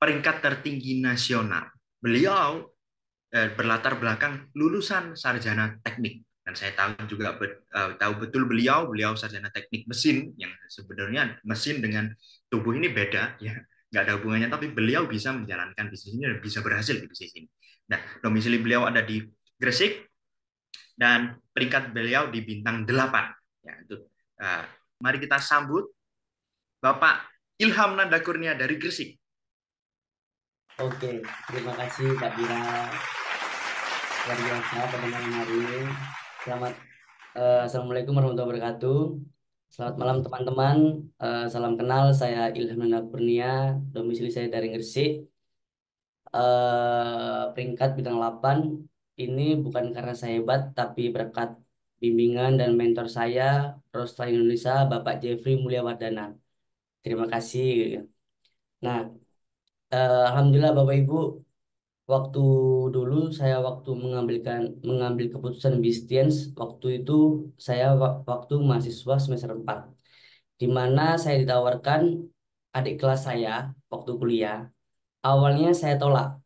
peringkat tertinggi nasional. Beliau berlatar belakang lulusan sarjana teknik. Dan saya tahu juga tahu betul beliau sarjana teknik mesin, yang sebenarnya mesin dengan tubuh ini beda, ya, nggak ada hubungannya, tapi beliau bisa menjalankan bisnis ini dan bisa berhasil di bisnis ini. Nah, domisili beliau ada di Gresik dan peringkat beliau di bintang 8. Ya, itu. Uh, Mari kita sambut Bapak Ilham Nanda Kurnia dari Gresik. Oke, terima kasih Kak Dira. Luar biasa pada malam hari ini. Assalamualaikum warahmatullahi wabarakatuh. Selamat malam teman-teman. Salam kenal, saya Ilham Nanda Kurnia, domisili saya dari Gresik. Peringkat bintang 8 ini bukan karena saya hebat, tapi berkat bimbingan dan mentor saya, Rockstar Indonesia, Bapak Jeffrey Mulyawardana. Terima kasih. Nah, alhamdulillah Bapak Ibu, waktu dulu saya mengambil keputusan bisnis, waktu itu saya waktu mahasiswa semester 4, di mana saya ditawarkan adik kelas saya waktu kuliah. Awalnya saya tolak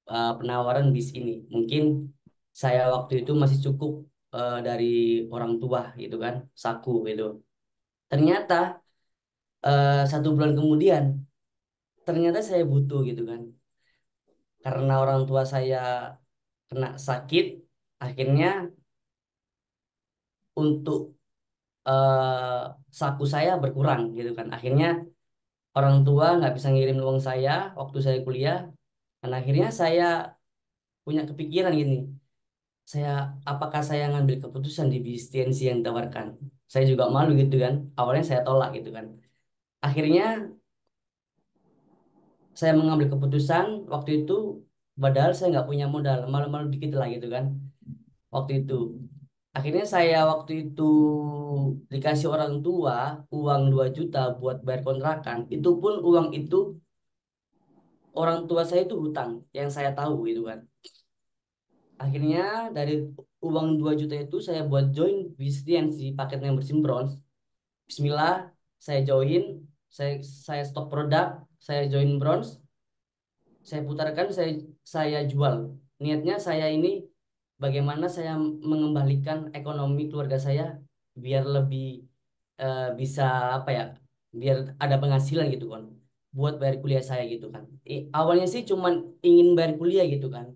penawaran bis ini. Mungkin saya waktu itu masih cukup dari orang tua gitu kan, saku gitu. Ternyata 1 bulan kemudian ternyata saya butuh gitu kan. Karena orang tua saya kena sakit, akhirnya untuk saku saya berkurang gitu kan. Akhirnya orang tua nggak bisa ngirim uang saya waktu saya kuliah, dan akhirnya saya punya kepikiran gini, saya apakah saya ngambil keputusan di BSTNC yang ditawarkan. Saya juga malu gitu kan, awalnya saya tolak gitu kan. Akhirnya saya mengambil keputusan waktu itu, padahal saya nggak punya modal, malu-malu dikit lah gitu kan waktu itu. Akhirnya saya waktu itu dikasih orang tua uang 2 juta buat bayar kontrakan. Itu pun uang itu orang tua saya itu hutang yang saya tahu gitu kan. Akhirnya dari uang 2 juta itu saya buat join bisnis di paket membership bronze. Bismillah, saya join, saya saya stok produk, saya join bronze, saya putarkan, saya jual. Niatnya saya ini bagaimana saya mengembalikan ekonomi keluarga saya biar lebih bisa apa ya, biar ada penghasilan gitu kan, buat bayar kuliah saya gitu kan. Awalnya sih cuman ingin bayar kuliah gitu kan.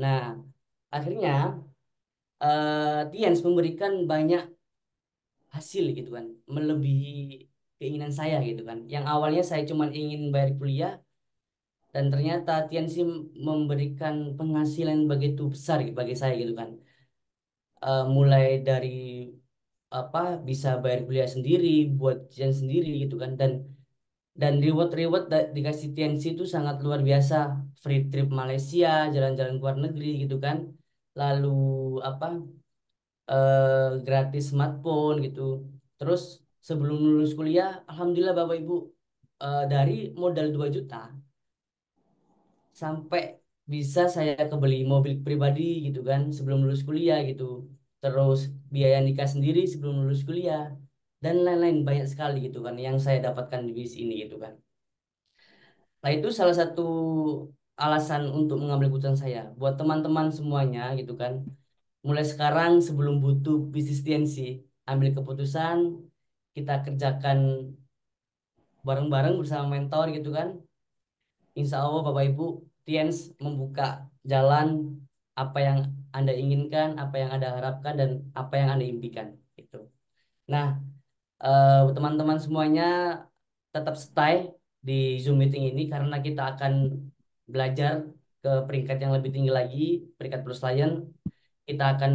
Nah, akhirnya Tians memberikan banyak hasil gitu kan, melebihi keinginan saya gitu kan. Yang awalnya saya cuman ingin bayar kuliah, dan ternyata Tiansi memberikan penghasilan begitu besar bagi saya gitu kan. Mulai dari apa, bisa bayar kuliah sendiri, buat jajan sendiri gitu kan, dan reward dikasih Tiansi itu sangat luar biasa. Free trip Malaysia, jalan-jalan ke luar negeri gitu kan. Lalu apa, gratis smartphone gitu. Terus sebelum lulus kuliah, alhamdulillah Bapak Ibu, dari modal 2 juta sampai bisa saya kebeli mobil pribadi gitu kan sebelum lulus kuliah gitu. Terus biaya nikah sendiri sebelum lulus kuliah dan lain-lain banyak sekali gitu kan yang saya dapatkan di bis ini gitu kan. Nah, itu salah satu alasan untuk mengambil keputusan saya. Buat teman-teman semuanya gitu kan, mulai sekarang sebelum butuh bisnis TNC, ambil keputusan, kita kerjakan bareng-bareng bersama mentor gitu kan. Insya Allah Bapak Ibu, Tiens membuka jalan apa yang Anda inginkan, apa yang Anda harapkan, dan apa yang Anda impikan. Gitu. Nah, teman-teman semuanya tetap stay di Zoom meeting ini karena kita akan belajar ke peringkat yang lebih tinggi lagi, peringkat Plus Lion. Kita akan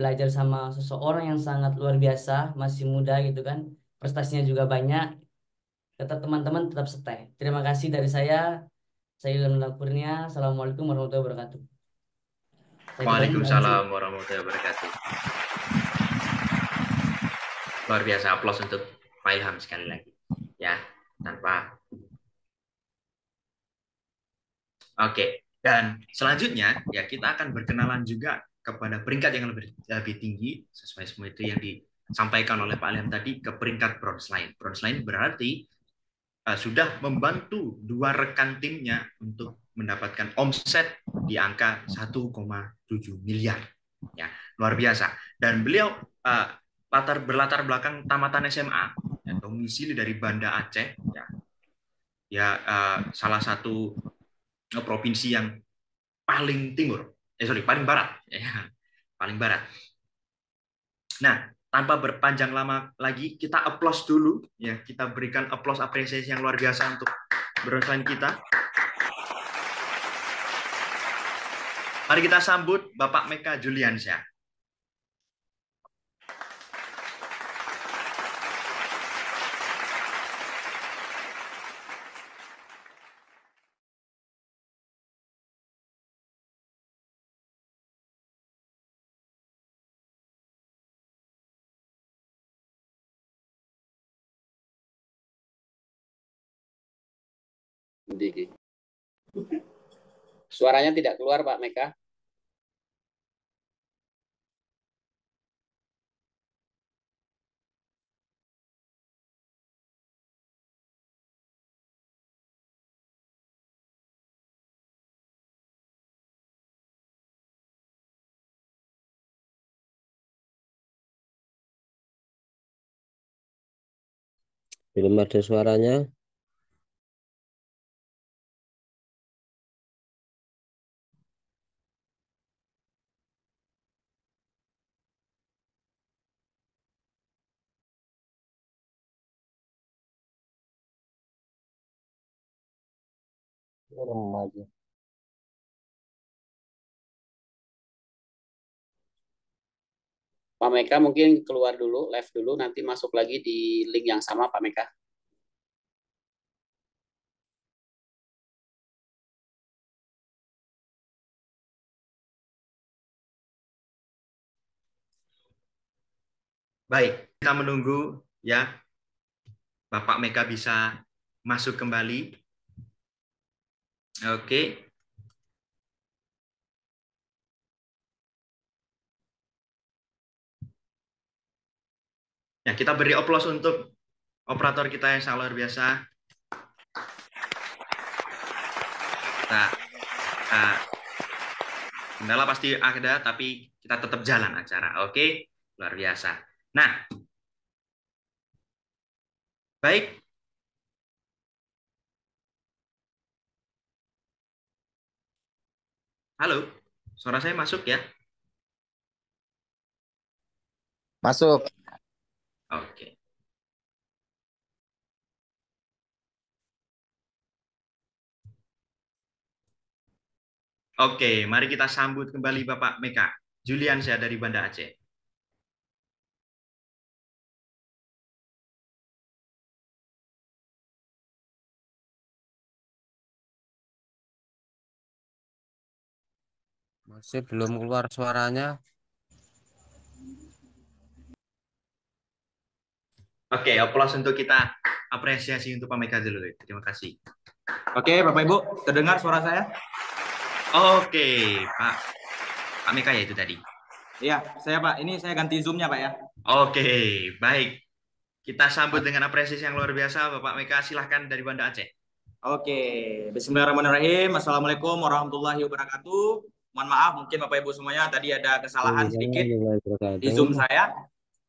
belajar sama seseorang yang sangat luar biasa, masih muda gitu kan. Prestasinya juga banyak. Tetap teman-teman tetap stay. Terima kasih dari saya. Saya Ilham Kurnia. Assalamualaikum warahmatullahi wabarakatuh. Saya kembali ke Waalaikumsalam warahmatullahi wabarakatuh. Luar biasa, aplaus untuk Pak Ilham sekali lagi. Ya, tanpa. Oke, dan selanjutnya ya kita akan berkenalan juga kepada peringkat yang lebih tinggi sesuai semua itu yang disampaikan oleh Pak Ilham tadi ke peringkat bronze line. Bronze line berarti sudah membantu dua rekan timnya untuk mendapatkan omset di angka 1,7 miliar. Ya, luar biasa. Dan beliau berlatar belakang tamatan SMA, ya, domisili dari Banda Aceh, ya, salah satu provinsi yang paling timur, paling barat, ya, paling barat. Nah, tanpa berpanjang lama lagi, kita applause dulu, ya, kita berikan applause apresiasi yang luar biasa untuk bronze kita. Mari kita sambut Bapak Meka Juliansyah. Suaranya tidak keluar, Pak Meka. Belum ada suaranya. Remaja. Pak Meka mungkin keluar dulu, live dulu, nanti masuk lagi di link yang sama, Pak Meka. Baik, kita menunggu ya Bapak Meka bisa masuk kembali. Oke. Ya, kita beri aplaus untuk operator kita yang sangat luar biasa. Kendala pasti ada, tapi kita tetap jalan acara. Oke, luar biasa. Nah, baik. Halo, suara saya masuk ya? Masuk. Oke. Oke, mari kita sambut kembali Bapak Meka Juliansyah dari Banda Aceh. Masih belum keluar suaranya. Oke, aplaus untuk kita apresiasi untuk Pak Meka dulu. Terima kasih. Oke, Bapak Ibu, terdengar suara saya? Oke, Pak Meka ya itu tadi. Iya, saya Pak. Ini saya ganti Zoom-nya Pak ya. Oke, baik. Kita sambut dengan apresiasi yang luar biasa, Bapak Meka. Silahkan dari Banda Aceh. Oke, Bismillahirrahmanirrahim. Assalamualaikum warahmatullahi wabarakatuh. Mohon maaf, mungkin Bapak Ibu semuanya tadi ada kesalahan sedikit di Zoom saya.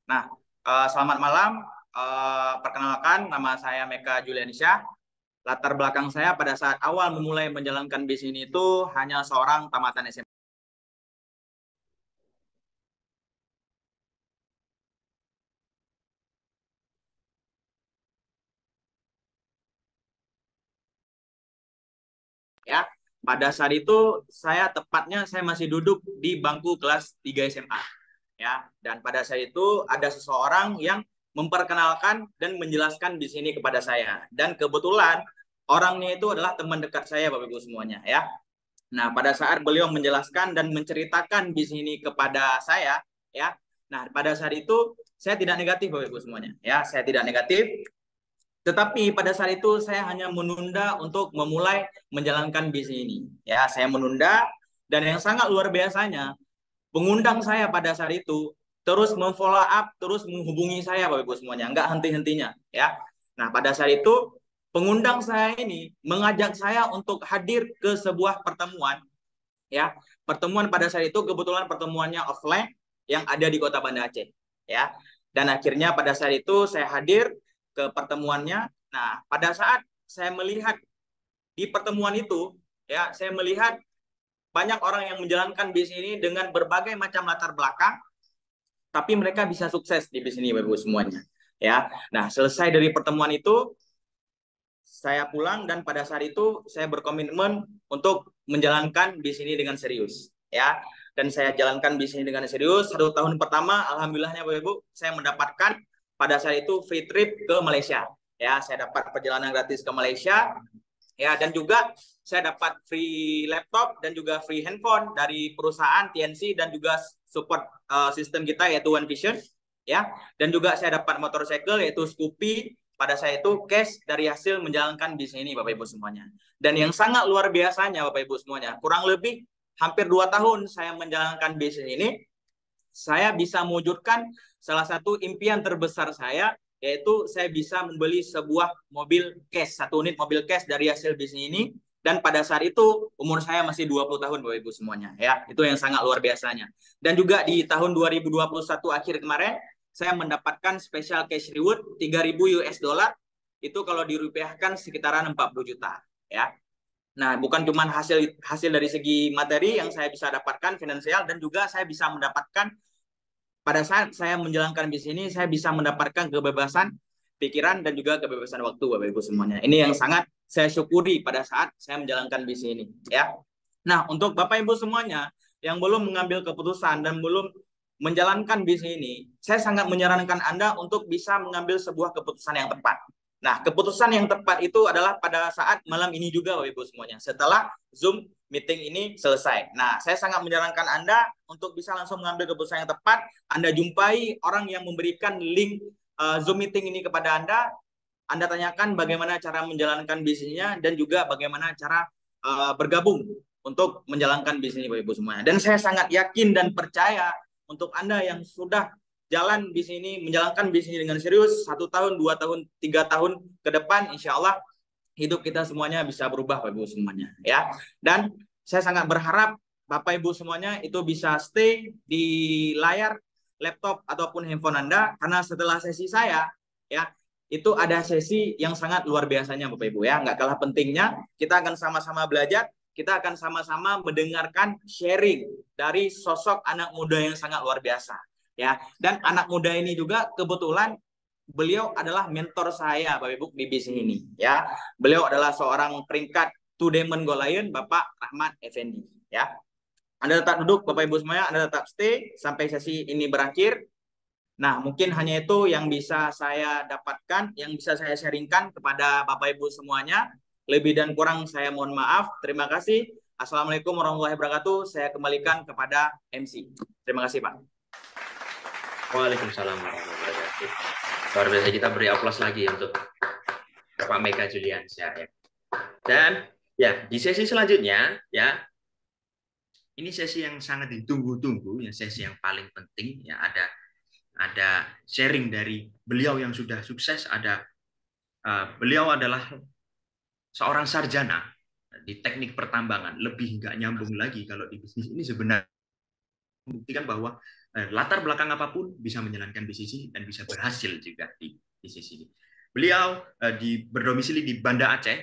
Nah, Selamat malam. Perkenalkan, nama saya Meka Juliansyah. Latar belakang saya pada saat awal memulai menjalankan bisnis ini itu hanya seorang tamatan SMA. Ya, pada saat itu saya masih duduk di bangku kelas 3 SMA. Ya, dan pada saat itu ada seseorang yang memperkenalkan dan menjelaskan di sini kepada saya. Dan kebetulan orangnya itu adalah teman dekat saya, Bapak Ibu semuanya, ya. Nah, pada saat beliau menjelaskan dan menceritakan di sini kepada saya, ya. Nah, pada saat itu saya tidak negatif, Bapak Ibu semuanya, ya. Saya tidak negatif. Tetapi pada saat itu saya hanya menunda untuk memulai menjalankan bisnis ini. Ya, saya menunda, dan yang sangat luar biasanya, pengundang saya pada saat itu terus memfollow up, terus menghubungi saya, Bapak Ibu semuanya, nggak henti-hentinya, ya. Nah, pada saat itu pengundang saya ini mengajak saya untuk hadir ke sebuah pertemuan, ya. Pertemuan pada saat itu kebetulan pertemuannya offline yang ada di Kota Banda Aceh, ya. Dan akhirnya pada saat itu saya hadir ke pertemuannya. Nah, pada saat saya melihat di pertemuan itu, ya, saya melihat banyak orang yang menjalankan bisnis ini dengan berbagai macam latar belakang, tapi mereka bisa sukses di bisnis ini, Bapak Ibu semuanya. Ya, nah, selesai dari pertemuan itu, saya pulang, dan pada saat itu saya berkomitmen untuk menjalankan bisnis ini dengan serius. Ya, dan saya jalankan bisnis ini dengan serius. 1 tahun pertama, alhamdulillahnya Bapak Ibu, saya mendapatkan pada saat itu free trip ke Malaysia. Ya, saya dapat perjalanan gratis ke Malaysia. Ya, dan juga saya dapat free laptop dan juga free handphone dari perusahaan TNC dan juga support sistem kita yaitu One Vision, ya. Dan juga saya dapat motorcycle yaitu Scoopy pada saya itu cash dari hasil menjalankan bisnis ini, Bapak Ibu semuanya. Dan yang sangat luar biasanya, Bapak Ibu semuanya, kurang lebih hampir 2 tahun saya menjalankan bisnis ini, saya bisa mewujudkan salah satu impian terbesar saya, yaitu saya bisa membeli sebuah mobil cash, 1 unit mobil cash dari hasil bisnis ini. Dan pada saat itu umur saya masih 20 tahun, Bapak Ibu semuanya, ya. Itu yang sangat luar biasanya. Dan juga di tahun 2021 akhir kemarin saya mendapatkan special cash reward 3.000 US dollar, itu kalau dirupiahkan sekitaran 40 juta, ya. Nah, bukan cuma hasil dari segi materi yang saya bisa dapatkan finansial, dan juga saya bisa mendapatkan pada saat saya menjalankan bisnis ini, saya bisa mendapatkan kebebasan pikiran dan juga kebebasan waktu, Bapak Ibu semuanya. Ini yang sangat saya syukuri pada saat saya menjalankan bisnis ini, ya. Nah, untuk Bapak Ibu semuanya yang belum mengambil keputusan dan belum menjalankan bisnis ini, saya sangat menyarankan Anda untuk bisa mengambil sebuah keputusan yang tepat. Nah, keputusan yang tepat itu adalah pada saat malam ini juga, Bapak Ibu semuanya, setelah Zoom meeting ini selesai. Nah, saya sangat menyarankan Anda untuk bisa langsung mengambil keputusan yang tepat. Anda jumpai orang yang memberikan link Zoom meeting ini kepada Anda. Anda tanyakan bagaimana cara menjalankan bisnisnya dan juga bagaimana cara bergabung untuk menjalankan bisnis ini, Bapak Ibu semuanya. Dan saya sangat yakin dan percaya untuk Anda yang sudah jalan bisnis ini, menjalankan bisnis ini dengan serius, 1 tahun, 2 tahun, 3 tahun ke depan, insya Allah hidup kita semuanya bisa berubah, Bapak Ibu semuanya, ya. Dan saya sangat berharap Bapak Ibu semuanya itu bisa stay di layar laptop ataupun handphone Anda, karena setelah sesi saya, ya, itu ada sesi yang sangat luar biasanya, Bapak Ibu, ya. Nggak kalah pentingnya, kita akan sama-sama belajar, kita akan sama-sama mendengarkan sharing dari sosok anak muda yang sangat luar biasa, ya. Dan anak muda ini juga kebetulan beliau adalah mentor saya, Bapak Ibu, di bisnis ini, ya. Beliau adalah seorang peringkat 2 Diamond Gold Lion, Bapak Rahmat Effendi, ya. Anda tetap duduk, Bapak Ibu semuanya, Anda tetap stay sampai sesi ini berakhir. Nah, mungkin hanya itu yang bisa saya dapatkan, yang bisa saya sharingkan kepada Bapak Ibu semuanya. Lebih dan kurang saya mohon maaf. Terima kasih. Assalamualaikum warahmatullahi wabarakatuh. Saya kembalikan kepada MC. Terima kasih, Pak. Waalaikumsalam warahmatullahi wabarakatuh. Luar biasa, kita beri aplaus lagi untuk Bapak Meka Juliansyah, ya. Dan ya, di sesi selanjutnya, ya, ini sesi yang sangat ditunggu-tunggu, ya, sesi yang paling penting, ya. Ada sharing dari beliau yang sudah sukses. Beliau adalah seorang sarjana di teknik pertambangan, lebih nggak nyambung lagi kalau di bisnis ini sebenarnya membuktikan bahwa latar belakang apapun bisa menjalankan bisnis ini dan bisa berhasil juga di bisnis ini. Beliau berdomisili di Banda Aceh,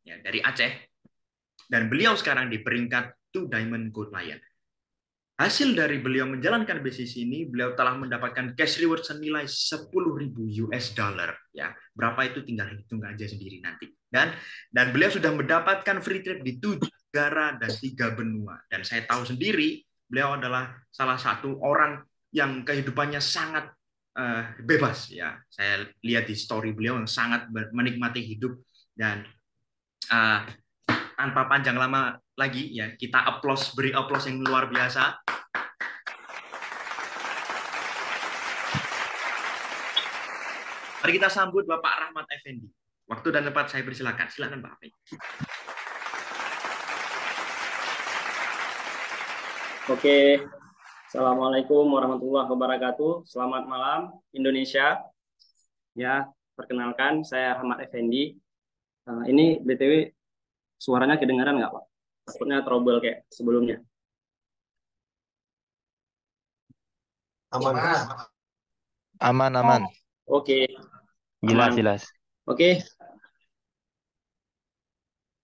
ya, dari Aceh, dan beliau sekarang di peringkat 2 Diamond Gold Lion. Hasil dari beliau menjalankan bisnis ini, beliau telah mendapatkan cash reward senilai 10.000 US dollar. Ya, berapa itu tinggal hitung aja sendiri nanti. Dan beliau sudah mendapatkan free trip di 7 negara dan 3 benua. Dan saya tahu sendiri, beliau adalah salah satu orang yang kehidupannya sangat bebas. Ya, saya lihat di story beliau yang sangat menikmati hidup. Dan tanpa panjang lama lagi, ya, kita beri applause yang luar biasa. Mari kita sambut Bapak Rahmat Effendi. Waktu dan tempat saya persilakan. Silakan Pak Effendi. Oke, Assalamualaikum warahmatullahi wabarakatuh. Selamat malam Indonesia. Ya, perkenalkan saya Rahmat Effendi. Ini BTW suaranya kedengaran nggak Pak? Takutnya trouble kayak sebelumnya. Aman. Oke. Jelas. Oke.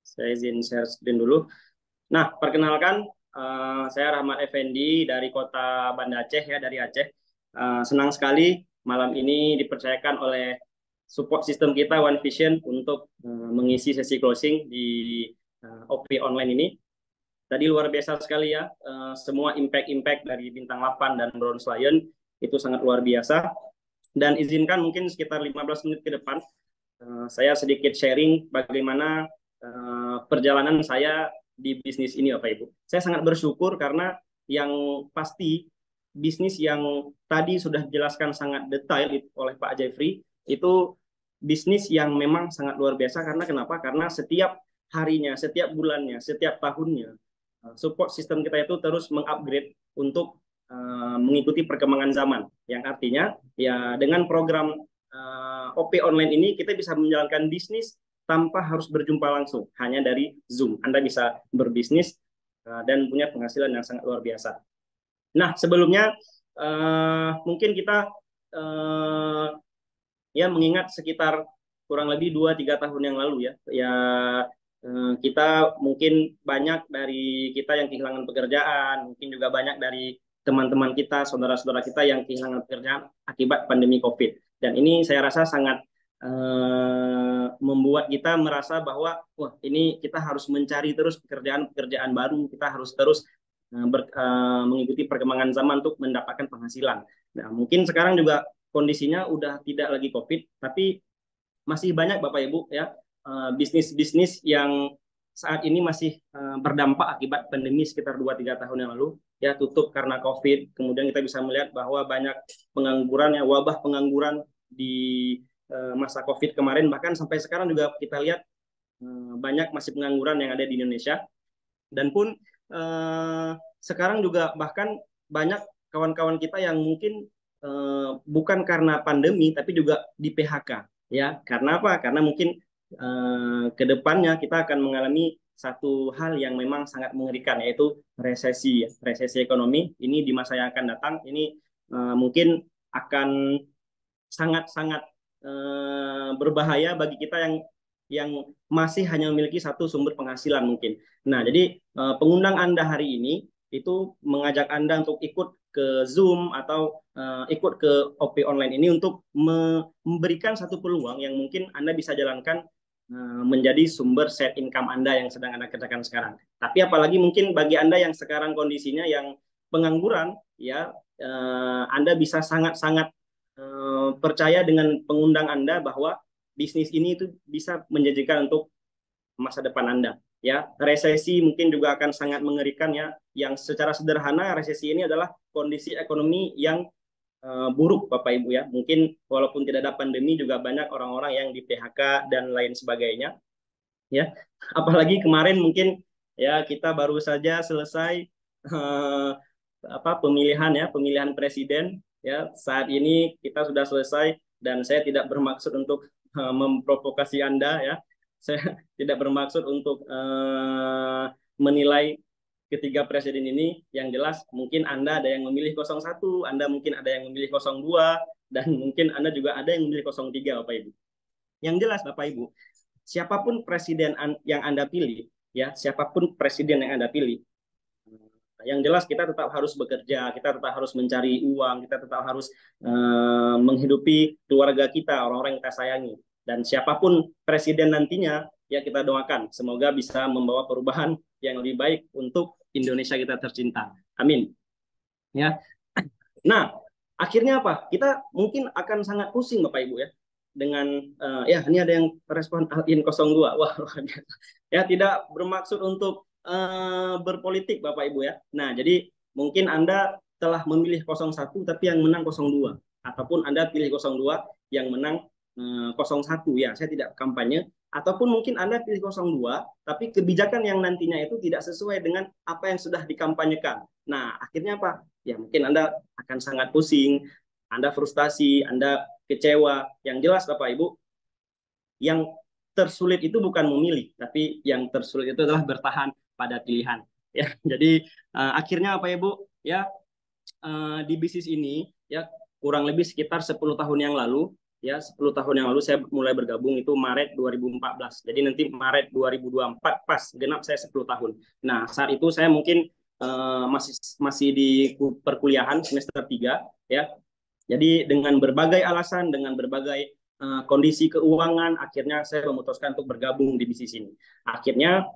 Saya izin share screen dulu. Nah, perkenalkan, saya Rahmat Effendi dari kota Banda Aceh, ya, dari Aceh. Senang sekali malam ini dipercayakan oleh support system kita One Vision untuk mengisi sesi closing di OP online ini. Tadi luar biasa sekali ya, semua impact dari Bintang 8 dan Bronze Lion itu sangat luar biasa. Dan izinkan mungkin sekitar 15 menit ke depan, saya sedikit sharing bagaimana perjalanan saya di bisnis ini Bapak Ibu. Saya sangat bersyukur karena yang pasti bisnis yang tadi sudah dijelaskan sangat detail oleh Pak Jeffrey, itu bisnis yang memang sangat luar biasa. Karena kenapa? Karena setiap harinya, setiap bulannya, setiap tahunnya, support system kita itu terus mengupgrade untuk mengikuti perkembangan zaman. Yang artinya, ya, dengan program OP online ini kita bisa menjalankan bisnis tanpa harus berjumpa langsung, hanya dari Zoom. Anda bisa berbisnis dan punya penghasilan yang sangat luar biasa. Nah, sebelumnya mungkin kita ya mengingat sekitar kurang lebih 2-3 tahun yang lalu, ya kita mungkin banyak dari kita yang kehilangan pekerjaan, mungkin juga banyak dari teman-teman kita, saudara-saudara kita yang kehilangan pekerjaan akibat pandemi COVID. Dan ini saya rasa sangat membuat kita merasa bahwa wah, ini kita harus mencari terus pekerjaan baru, kita harus terus mengikuti perkembangan zaman untuk mendapatkan penghasilan. Nah, mungkin sekarang juga kondisinya udah tidak lagi COVID, tapi masih banyak Bapak Ibu, ya, bisnis-bisnis yang saat ini masih berdampak akibat pandemi sekitar 2-3 tahun yang lalu, ya, tutup karena COVID. Kemudian kita bisa melihat bahwa banyak pengangguran, ya, wabah pengangguran di masa COVID kemarin, bahkan sampai sekarang juga kita lihat banyak masih pengangguran yang ada di Indonesia. Dan pun sekarang juga bahkan banyak kawan-kawan kita yang mungkin bukan karena pandemi tapi juga di PHK, ya. Karena apa? Karena mungkin ke depannya kita akan mengalami satu hal yang memang sangat mengerikan, yaitu resesi ekonomi. Ini di masa yang akan datang ini mungkin akan sangat-sangat berbahaya bagi kita yang masih hanya memiliki satu sumber penghasilan mungkin. Nah, jadi pengundang Anda hari ini itu mengajak Anda untuk ikut ke Zoom atau ikut ke OP online ini untuk memberikan satu peluang yang mungkin Anda bisa jalankan menjadi sumber side income Anda yang sedang Anda kerjakan sekarang. Tapi apalagi mungkin bagi Anda yang sekarang kondisinya yang pengangguran, ya, Anda bisa sangat-sangat percaya dengan pengundang Anda bahwa bisnis ini itu bisa menjanjikan untuk masa depan Anda. Ya, resesi mungkin juga akan sangat mengerikan, ya. Yang secara sederhana resesi ini adalah kondisi ekonomi yang buruk Bapak Ibu, ya. Mungkin walaupun tidak ada pandemi juga banyak orang-orang yang di PHK dan lain sebagainya, ya. Apalagi kemarin mungkin, ya, kita baru saja selesai pemilihan presiden, ya. Saat ini kita sudah selesai dan saya tidak bermaksud untuk memprovokasi Anda, ya. Saya tidak bermaksud untuk menilai ketiga presiden ini yang jelas mungkin Anda ada yang memilih 01, Anda mungkin ada yang memilih 02, dan mungkin Anda juga ada yang memilih 03, Bapak Ibu. Yang jelas Bapak Ibu, siapapun presiden yang Anda pilih, ya, siapapun presiden yang Anda pilih, yang jelas kita tetap harus bekerja, kita tetap harus mencari uang, kita tetap harus menghidupi keluarga kita, orang-orang yang kita sayangi. Dan siapapun presiden nantinya, ya kita doakan semoga bisa membawa perubahan yang lebih baik untuk Indonesia kita tercinta. Amin. Ya. Nah, akhirnya apa? Kita mungkin akan sangat pusing Bapak Ibu ya dengan ya ini ada yang respon Al-In 02. Wah, luar biasa. Ya, tidak bermaksud untuk berpolitik Bapak Ibu ya. Nah, jadi mungkin Anda telah memilih 01 tapi yang menang 02, ataupun Anda pilih 02 yang menang 01 ya. Saya tidak kampanye, ataupun mungkin Anda pilih 02 tapi kebijakan yang nantinya itu tidak sesuai dengan apa yang sudah dikampanyekan. Nah, akhirnya apa? Ya mungkin Anda akan sangat pusing, Anda frustasi, Anda kecewa. Yang jelas Bapak Ibu, yang tersulit itu bukan memilih, tapi yang tersulit itu adalah bertahan pada pilihan. Ya, jadi akhirnya apa Ibu? Ya, di bisnis ini ya kurang lebih sekitar 10 tahun yang lalu, ya 10 tahun yang lalu saya mulai bergabung itu Maret 2014. Jadi nanti Maret 2024 pas genap saya 10 tahun. Nah, saat itu saya mungkin masih di perkuliahan semester 3 ya. Jadi dengan berbagai alasan, dengan berbagai kondisi keuangan, akhirnya saya memutuskan untuk bergabung di bisnis ini. Akhirnya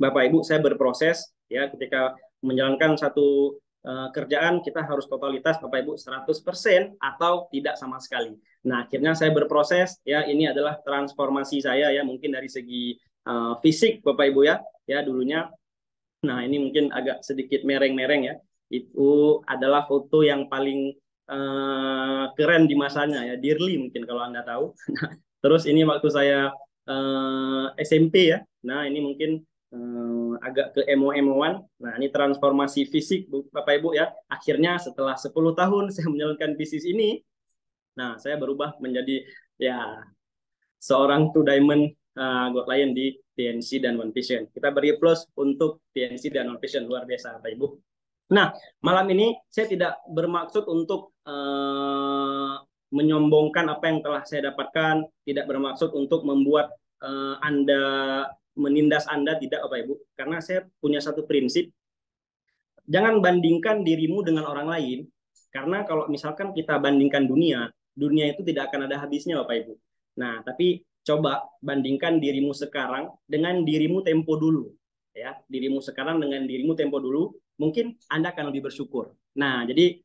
Bapak Ibu saya berproses ya, ketika menjalankan satu kerjaan kita harus totalitas Bapak Ibu 100% atau tidak sama sekali. Nah, akhirnya saya berproses ya, ini adalah transformasi saya ya, mungkin dari segi fisik Bapak Ibu ya. Ya dulunya, nah ini mungkin agak sedikit mereng-mereng ya. Itu adalah foto yang paling keren di masanya ya, Dirli mungkin kalau Anda tahu. Terus ini waktu saya SMP ya. Nah, ini mungkin agak ke emo-emoan. Nah, ini transformasi fisik Bapak Ibu ya. Akhirnya setelah 10 tahun saya menjalankan bisnis ini, nah saya berubah menjadi ya seorang two diamond gold lion di TNC dan One Vision. Kita beri plus untuk TNC dan One Vision, luar biasa Bapak Ibu. Nah, malam ini saya tidak bermaksud untuk menyombongkan apa yang telah saya dapatkan, tidak bermaksud untuk membuat Anda menindas Anda, tidak Bapak Ibu. Karena saya punya satu prinsip, jangan bandingkan dirimu dengan orang lain, karena kalau misalkan kita bandingkan dunia itu tidak akan ada habisnya Bapak Ibu. Nah, tapi coba bandingkan dirimu sekarang dengan dirimu tempo dulu. Ya, dirimu sekarang dengan dirimu tempo dulu, mungkin Anda akan lebih bersyukur. Nah, jadi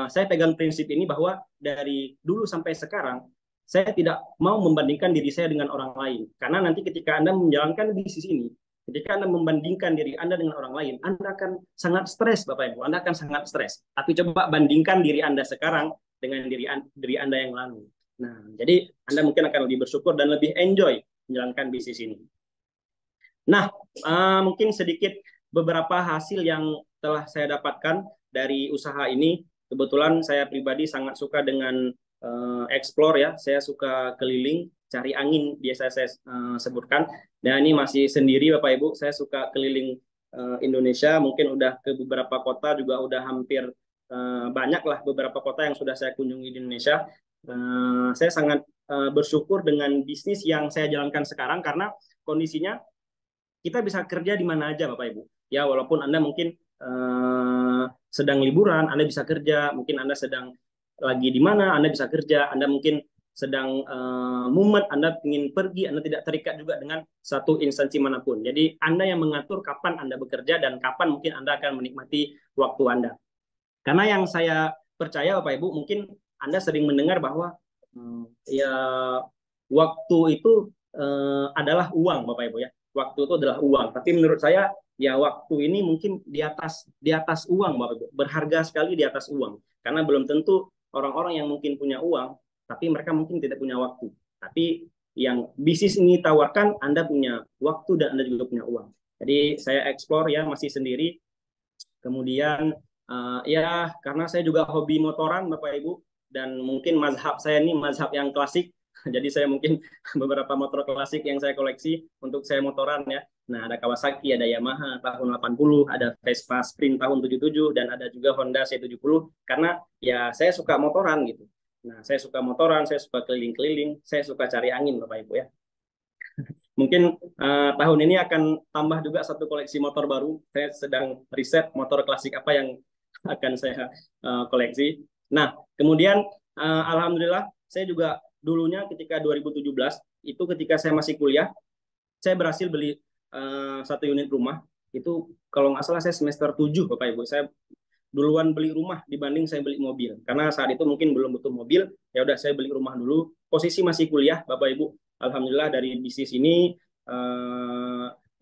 saya pegang prinsip ini bahwa dari dulu sampai sekarang, saya tidak mau membandingkan diri saya dengan orang lain. Karena nanti ketika Anda menjalankan bisnis ini, ketika Anda membandingkan diri Anda dengan orang lain, Anda akan sangat stres, Bapak Ibu. Anda akan sangat stres. Tapi coba bandingkan diri Anda sekarang dengan diri Anda yang lalu. Nah, jadi Anda mungkin akan lebih bersyukur dan lebih enjoy menjalankan bisnis ini. Nah, mungkin sedikit beberapa hasil yang telah saya dapatkan dari usaha ini. Kebetulan saya pribadi sangat suka dengan explore ya. Saya suka keliling, cari angin biasa saya sebutkan. Dan ini masih sendiri Bapak Ibu. Saya suka keliling Indonesia. Mungkin udah ke beberapa kota juga udah hampir banyak lah beberapa kota yang sudah saya kunjungi di Indonesia. Saya sangat bersyukur dengan bisnis yang saya jalankan sekarang karena kondisinya kita bisa kerja di mana aja Bapak Ibu. Ya walaupun Anda mungkin sedang liburan, Anda bisa kerja. Mungkin Anda sedang lagi di mana, Anda bisa kerja. Anda mungkin sedang mumet, Anda ingin pergi, Anda tidak terikat juga dengan satu instansi manapun. Jadi Anda yang mengatur kapan Anda bekerja dan kapan mungkin Anda akan menikmati waktu Anda. Karena yang saya percaya Bapak Ibu, mungkin Anda sering mendengar bahwa ya waktu itu adalah uang Bapak Ibu ya. Waktu itu adalah uang. Tapi menurut saya ya waktu ini mungkin di atas uang Bapak Ibu. Berharga sekali di atas uang. Karena belum tentu orang-orang yang mungkin punya uang, tapi mereka mungkin tidak punya waktu. Tapi yang bisnis ini tawarkan, Anda punya waktu dan Anda juga punya uang. Jadi saya explore ya, masih sendiri. Kemudian ya karena saya juga hobi motoran Bapak Ibu. Dan mungkin mazhab saya ini mazhab yang klasik. Jadi saya mungkin beberapa motor klasik yang saya koleksi untuk saya motoran ya. Nah, ada Kawasaki, ada Yamaha tahun 80, ada Vespa Sprint tahun 77, dan ada juga Honda C70. Karena ya saya suka motoran gitu. Nah, saya suka motoran, saya suka keliling-keliling, saya suka cari angin, Bapak Ibu ya. Mungkin tahun ini akan tambah juga satu koleksi motor baru. Saya sedang riset motor klasik apa yang akan saya koleksi. Nah, kemudian alhamdulillah saya juga dulunya ketika 2017 itu ketika saya masih kuliah, saya berhasil beli satu unit rumah. Itu kalau nggak salah saya semester 7, Bapak Ibu. Saya duluan beli rumah dibanding saya beli mobil. Karena saat itu mungkin belum butuh mobil, ya udah saya beli rumah dulu. Posisi masih kuliah, Bapak Ibu. Alhamdulillah dari bisnis ini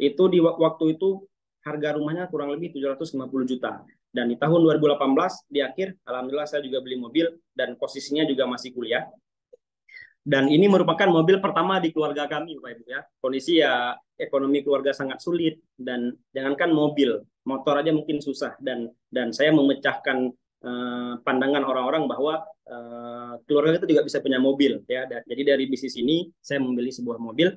itu di waktu itu harga rumahnya kurang lebih 750 juta. Dan di tahun 2018 di akhir, alhamdulillah saya juga beli mobil dan posisinya juga masih kuliah. Dan ini merupakan mobil pertama di keluarga kami, Bapak Ibu ya. Kondisi ya ekonomi keluarga sangat sulit dan jangankan mobil, motor aja mungkin susah dan saya memecahkan pandangan orang-orang bahwa keluarga itu juga bisa punya mobil ya. Jadi dari bisnis ini saya membeli sebuah mobil.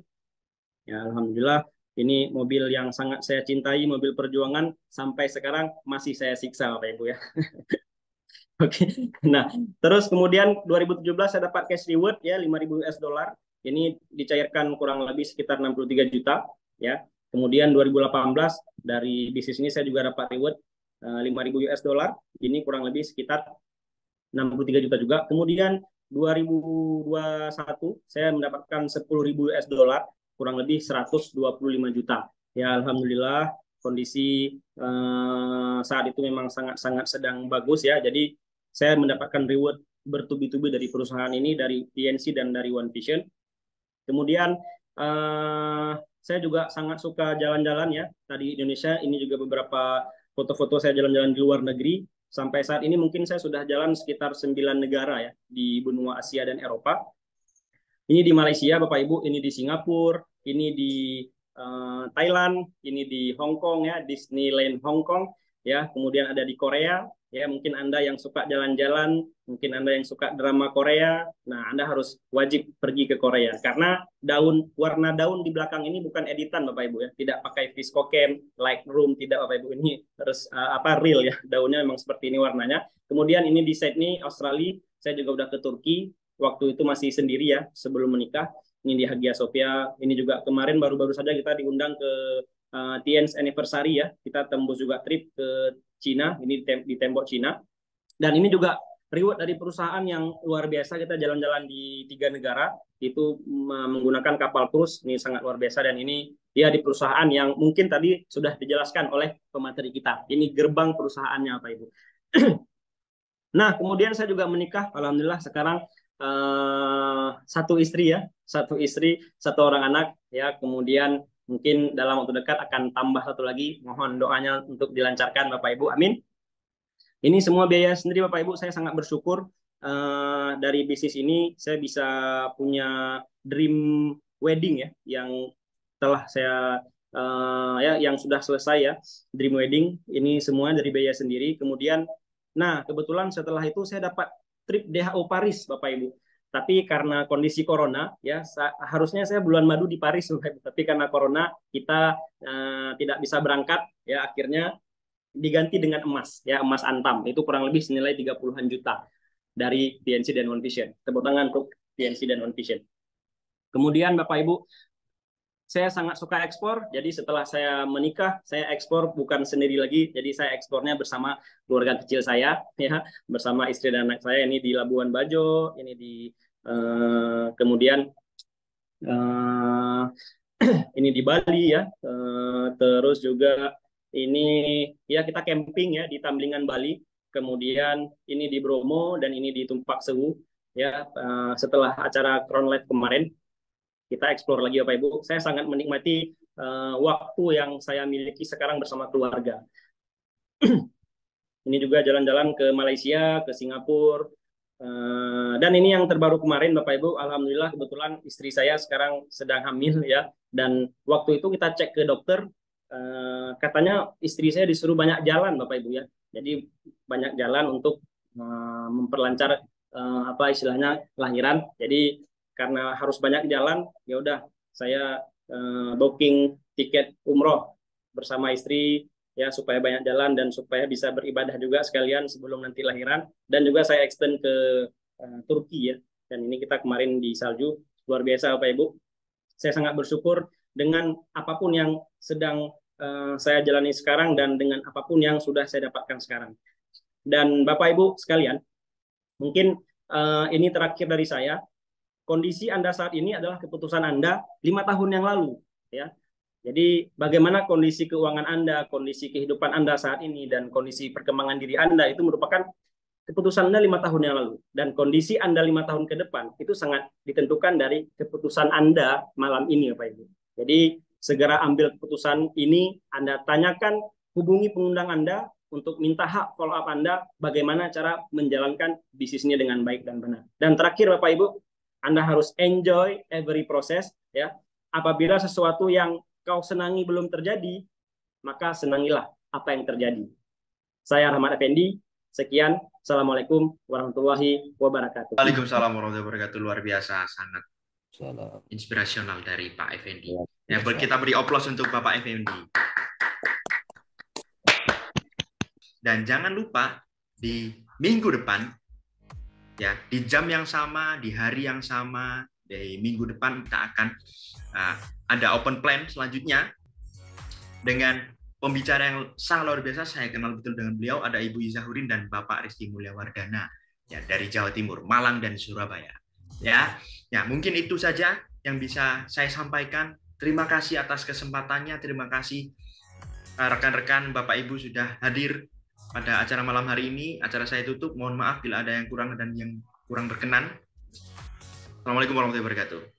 Ya alhamdulillah ini mobil yang sangat saya cintai, mobil perjuangan sampai sekarang masih saya siksa, Bapak Ibu ya. Oke. Nah, terus kemudian 2017 saya dapat cash reward ya 5.000 US dollar. Ini dicairkan kurang lebih sekitar 63 juta ya. Kemudian 2018 dari bisnis ini saya juga dapat reward 5.000 US dollar. Ini kurang lebih sekitar 63 juta juga. Kemudian 2021 saya mendapatkan 10.000 US dollar, kurang lebih 125 juta. Ya alhamdulillah kondisi saat itu memang sangat-sangat sedang bagus ya. Jadi saya mendapatkan reward bertubi-tubi dari perusahaan ini, dari TNC dan dari One Vision. Kemudian saya juga sangat suka jalan-jalan ya. Tadi Indonesia, ini juga beberapa foto-foto saya jalan-jalan di luar negeri. Sampai saat ini mungkin saya sudah jalan sekitar 9 negara ya, di benua Asia dan Eropa. Ini di Malaysia, Bapak Ibu, ini di Singapura, ini di Thailand, ini di Hong Kong ya, Disneyland Hong Kong ya, kemudian ada di Korea ya. Mungkin Anda yang suka jalan-jalan, mungkin Anda yang suka drama Korea, nah Anda harus wajib pergi ke Korea karena warna daun di belakang ini bukan editan, Bapak Ibu ya, tidak pakai Viscocam, Lightroom, tidak, Bapak Ibu, ini harus real ya, daunnya memang seperti ini warnanya. Kemudian ini di Sydney, Australia, saya juga udah ke Turki, waktu itu masih sendiri ya sebelum menikah. Ini di Hagia Sophia. Ini juga kemarin baru-baru saja kita diundang ke TN's Anniversary ya. Kita tembus juga trip ke Cina, ini di tembok Cina. Dan ini juga reward dari perusahaan yang luar biasa. Kita jalan-jalan di 3 negara, itu menggunakan kapal cruise. Ini sangat luar biasa dan ini ya di perusahaan yang mungkin tadi sudah dijelaskan oleh pemateri kita. Ini gerbang perusahaannya, Pak Ibu. Nah, kemudian saya juga menikah. Alhamdulillah sekarang satu istri ya, satu orang anak ya. Kemudian mungkin dalam waktu dekat akan tambah satu lagi. Mohon doanya untuk dilancarkan, Bapak Ibu, amin. Ini semua biaya sendiri, Bapak Ibu. Saya sangat bersyukur dari bisnis ini saya bisa punya dream wedding ya, yang telah saya ya yang sudah selesai ya, dream wedding. Ini semua dari biaya sendiri. Kemudian nah kebetulan setelah itu saya dapat trip DHO Paris, Bapak Ibu. Tapi karena kondisi corona, ya harusnya saya bulan madu di Paris, Bapak Ibu. Tapi karena corona kita tidak bisa berangkat, ya akhirnya diganti dengan emas, ya emas antam. Itu kurang lebih senilai 30-an juta dari TNC dan One Vision. Tepuk tangan untuk TNC dan One Vision. Kemudian Bapak Ibu, saya sangat suka ekspor, jadi setelah saya menikah, saya ekspor bukan sendiri lagi, jadi saya ekspornya bersama keluarga kecil saya, ya, bersama istri dan anak saya. Ini di Labuan Bajo, ini di kemudian ini di Bali ya, terus juga ini ya kita camping ya di Tamlingan Bali, kemudian ini di Bromo dan ini di Tumpak Sewu ya. Setelah acara Crown Life kemarin, kita eksplor lagi, Bapak Ibu. Saya sangat menikmati waktu yang saya miliki sekarang bersama keluarga. Ini juga jalan-jalan ke Malaysia, ke Singapura. Dan ini yang terbaru kemarin, Bapak Ibu. Alhamdulillah kebetulan istri saya sekarang sedang hamil ya. Dan waktu itu kita cek ke dokter, katanya istri saya disuruh banyak jalan, Bapak Ibu ya. Jadi banyak jalan untuk memperlancar apa istilahnya lahiran. Jadi karena harus banyak jalan, ya udah saya booking tiket umroh bersama istri ya supaya banyak jalan dan supaya bisa beribadah juga sekalian sebelum nanti lahiran. Dan juga saya extend ke Turki ya. Dan ini kita kemarin di salju, luar biasa Bapak Ibu. Saya sangat bersyukur dengan apapun yang sedang saya jalani sekarang dan dengan apapun yang sudah saya dapatkan sekarang. Dan Bapak Ibu sekalian, mungkin ini terakhir dari saya. Kondisi Anda saat ini adalah keputusan Anda 5 tahun yang lalu, ya. Jadi bagaimana kondisi keuangan Anda, kondisi kehidupan Anda saat ini, dan kondisi perkembangan diri Anda itu merupakan keputusan Anda 5 tahun yang lalu. Dan kondisi Anda 5 tahun ke depan itu sangat ditentukan dari keputusan Anda malam ini, Bapak Ibu. Jadi segera ambil keputusan ini, Anda tanyakan, hubungi pengundang Anda untuk minta hak follow up Anda, bagaimana cara menjalankan bisnisnya dengan baik dan benar. Dan terakhir Bapak Ibu, Anda harus enjoy every process ya. Apabila sesuatu yang kau senangi belum terjadi, maka senangilah apa yang terjadi. Saya Rahmat Effendi, sekian. Assalamualaikum warahmatullahi wabarakatuh. Waalaikumsalam warahmatullahi wabarakatuh. Luar biasa, sangat Salam. inspirasional dari Pak Effendi. Ya, Ya, kita beri oplos untuk Bapak Effendi. Dan jangan lupa di minggu depan, ya di jam yang sama, di hari yang sama, di minggu depan kita akan ada open plan selanjutnya dengan pembicara yang sangat luar biasa. Saya kenal betul dengan beliau, ada Ibu Izahurin dan Bapak Rizky Mulyawardana ya dari Jawa Timur, Malang dan Surabaya. Ya, mungkin itu saja yang bisa saya sampaikan. Terima kasih atas kesempatannya, terima kasih rekan-rekan Bapak Ibu sudah hadir pada acara malam hari ini. Acara saya tutup, mohon maaf bila ada yang kurang dan yang kurang berkenan. Assalamualaikum warahmatullahi wabarakatuh.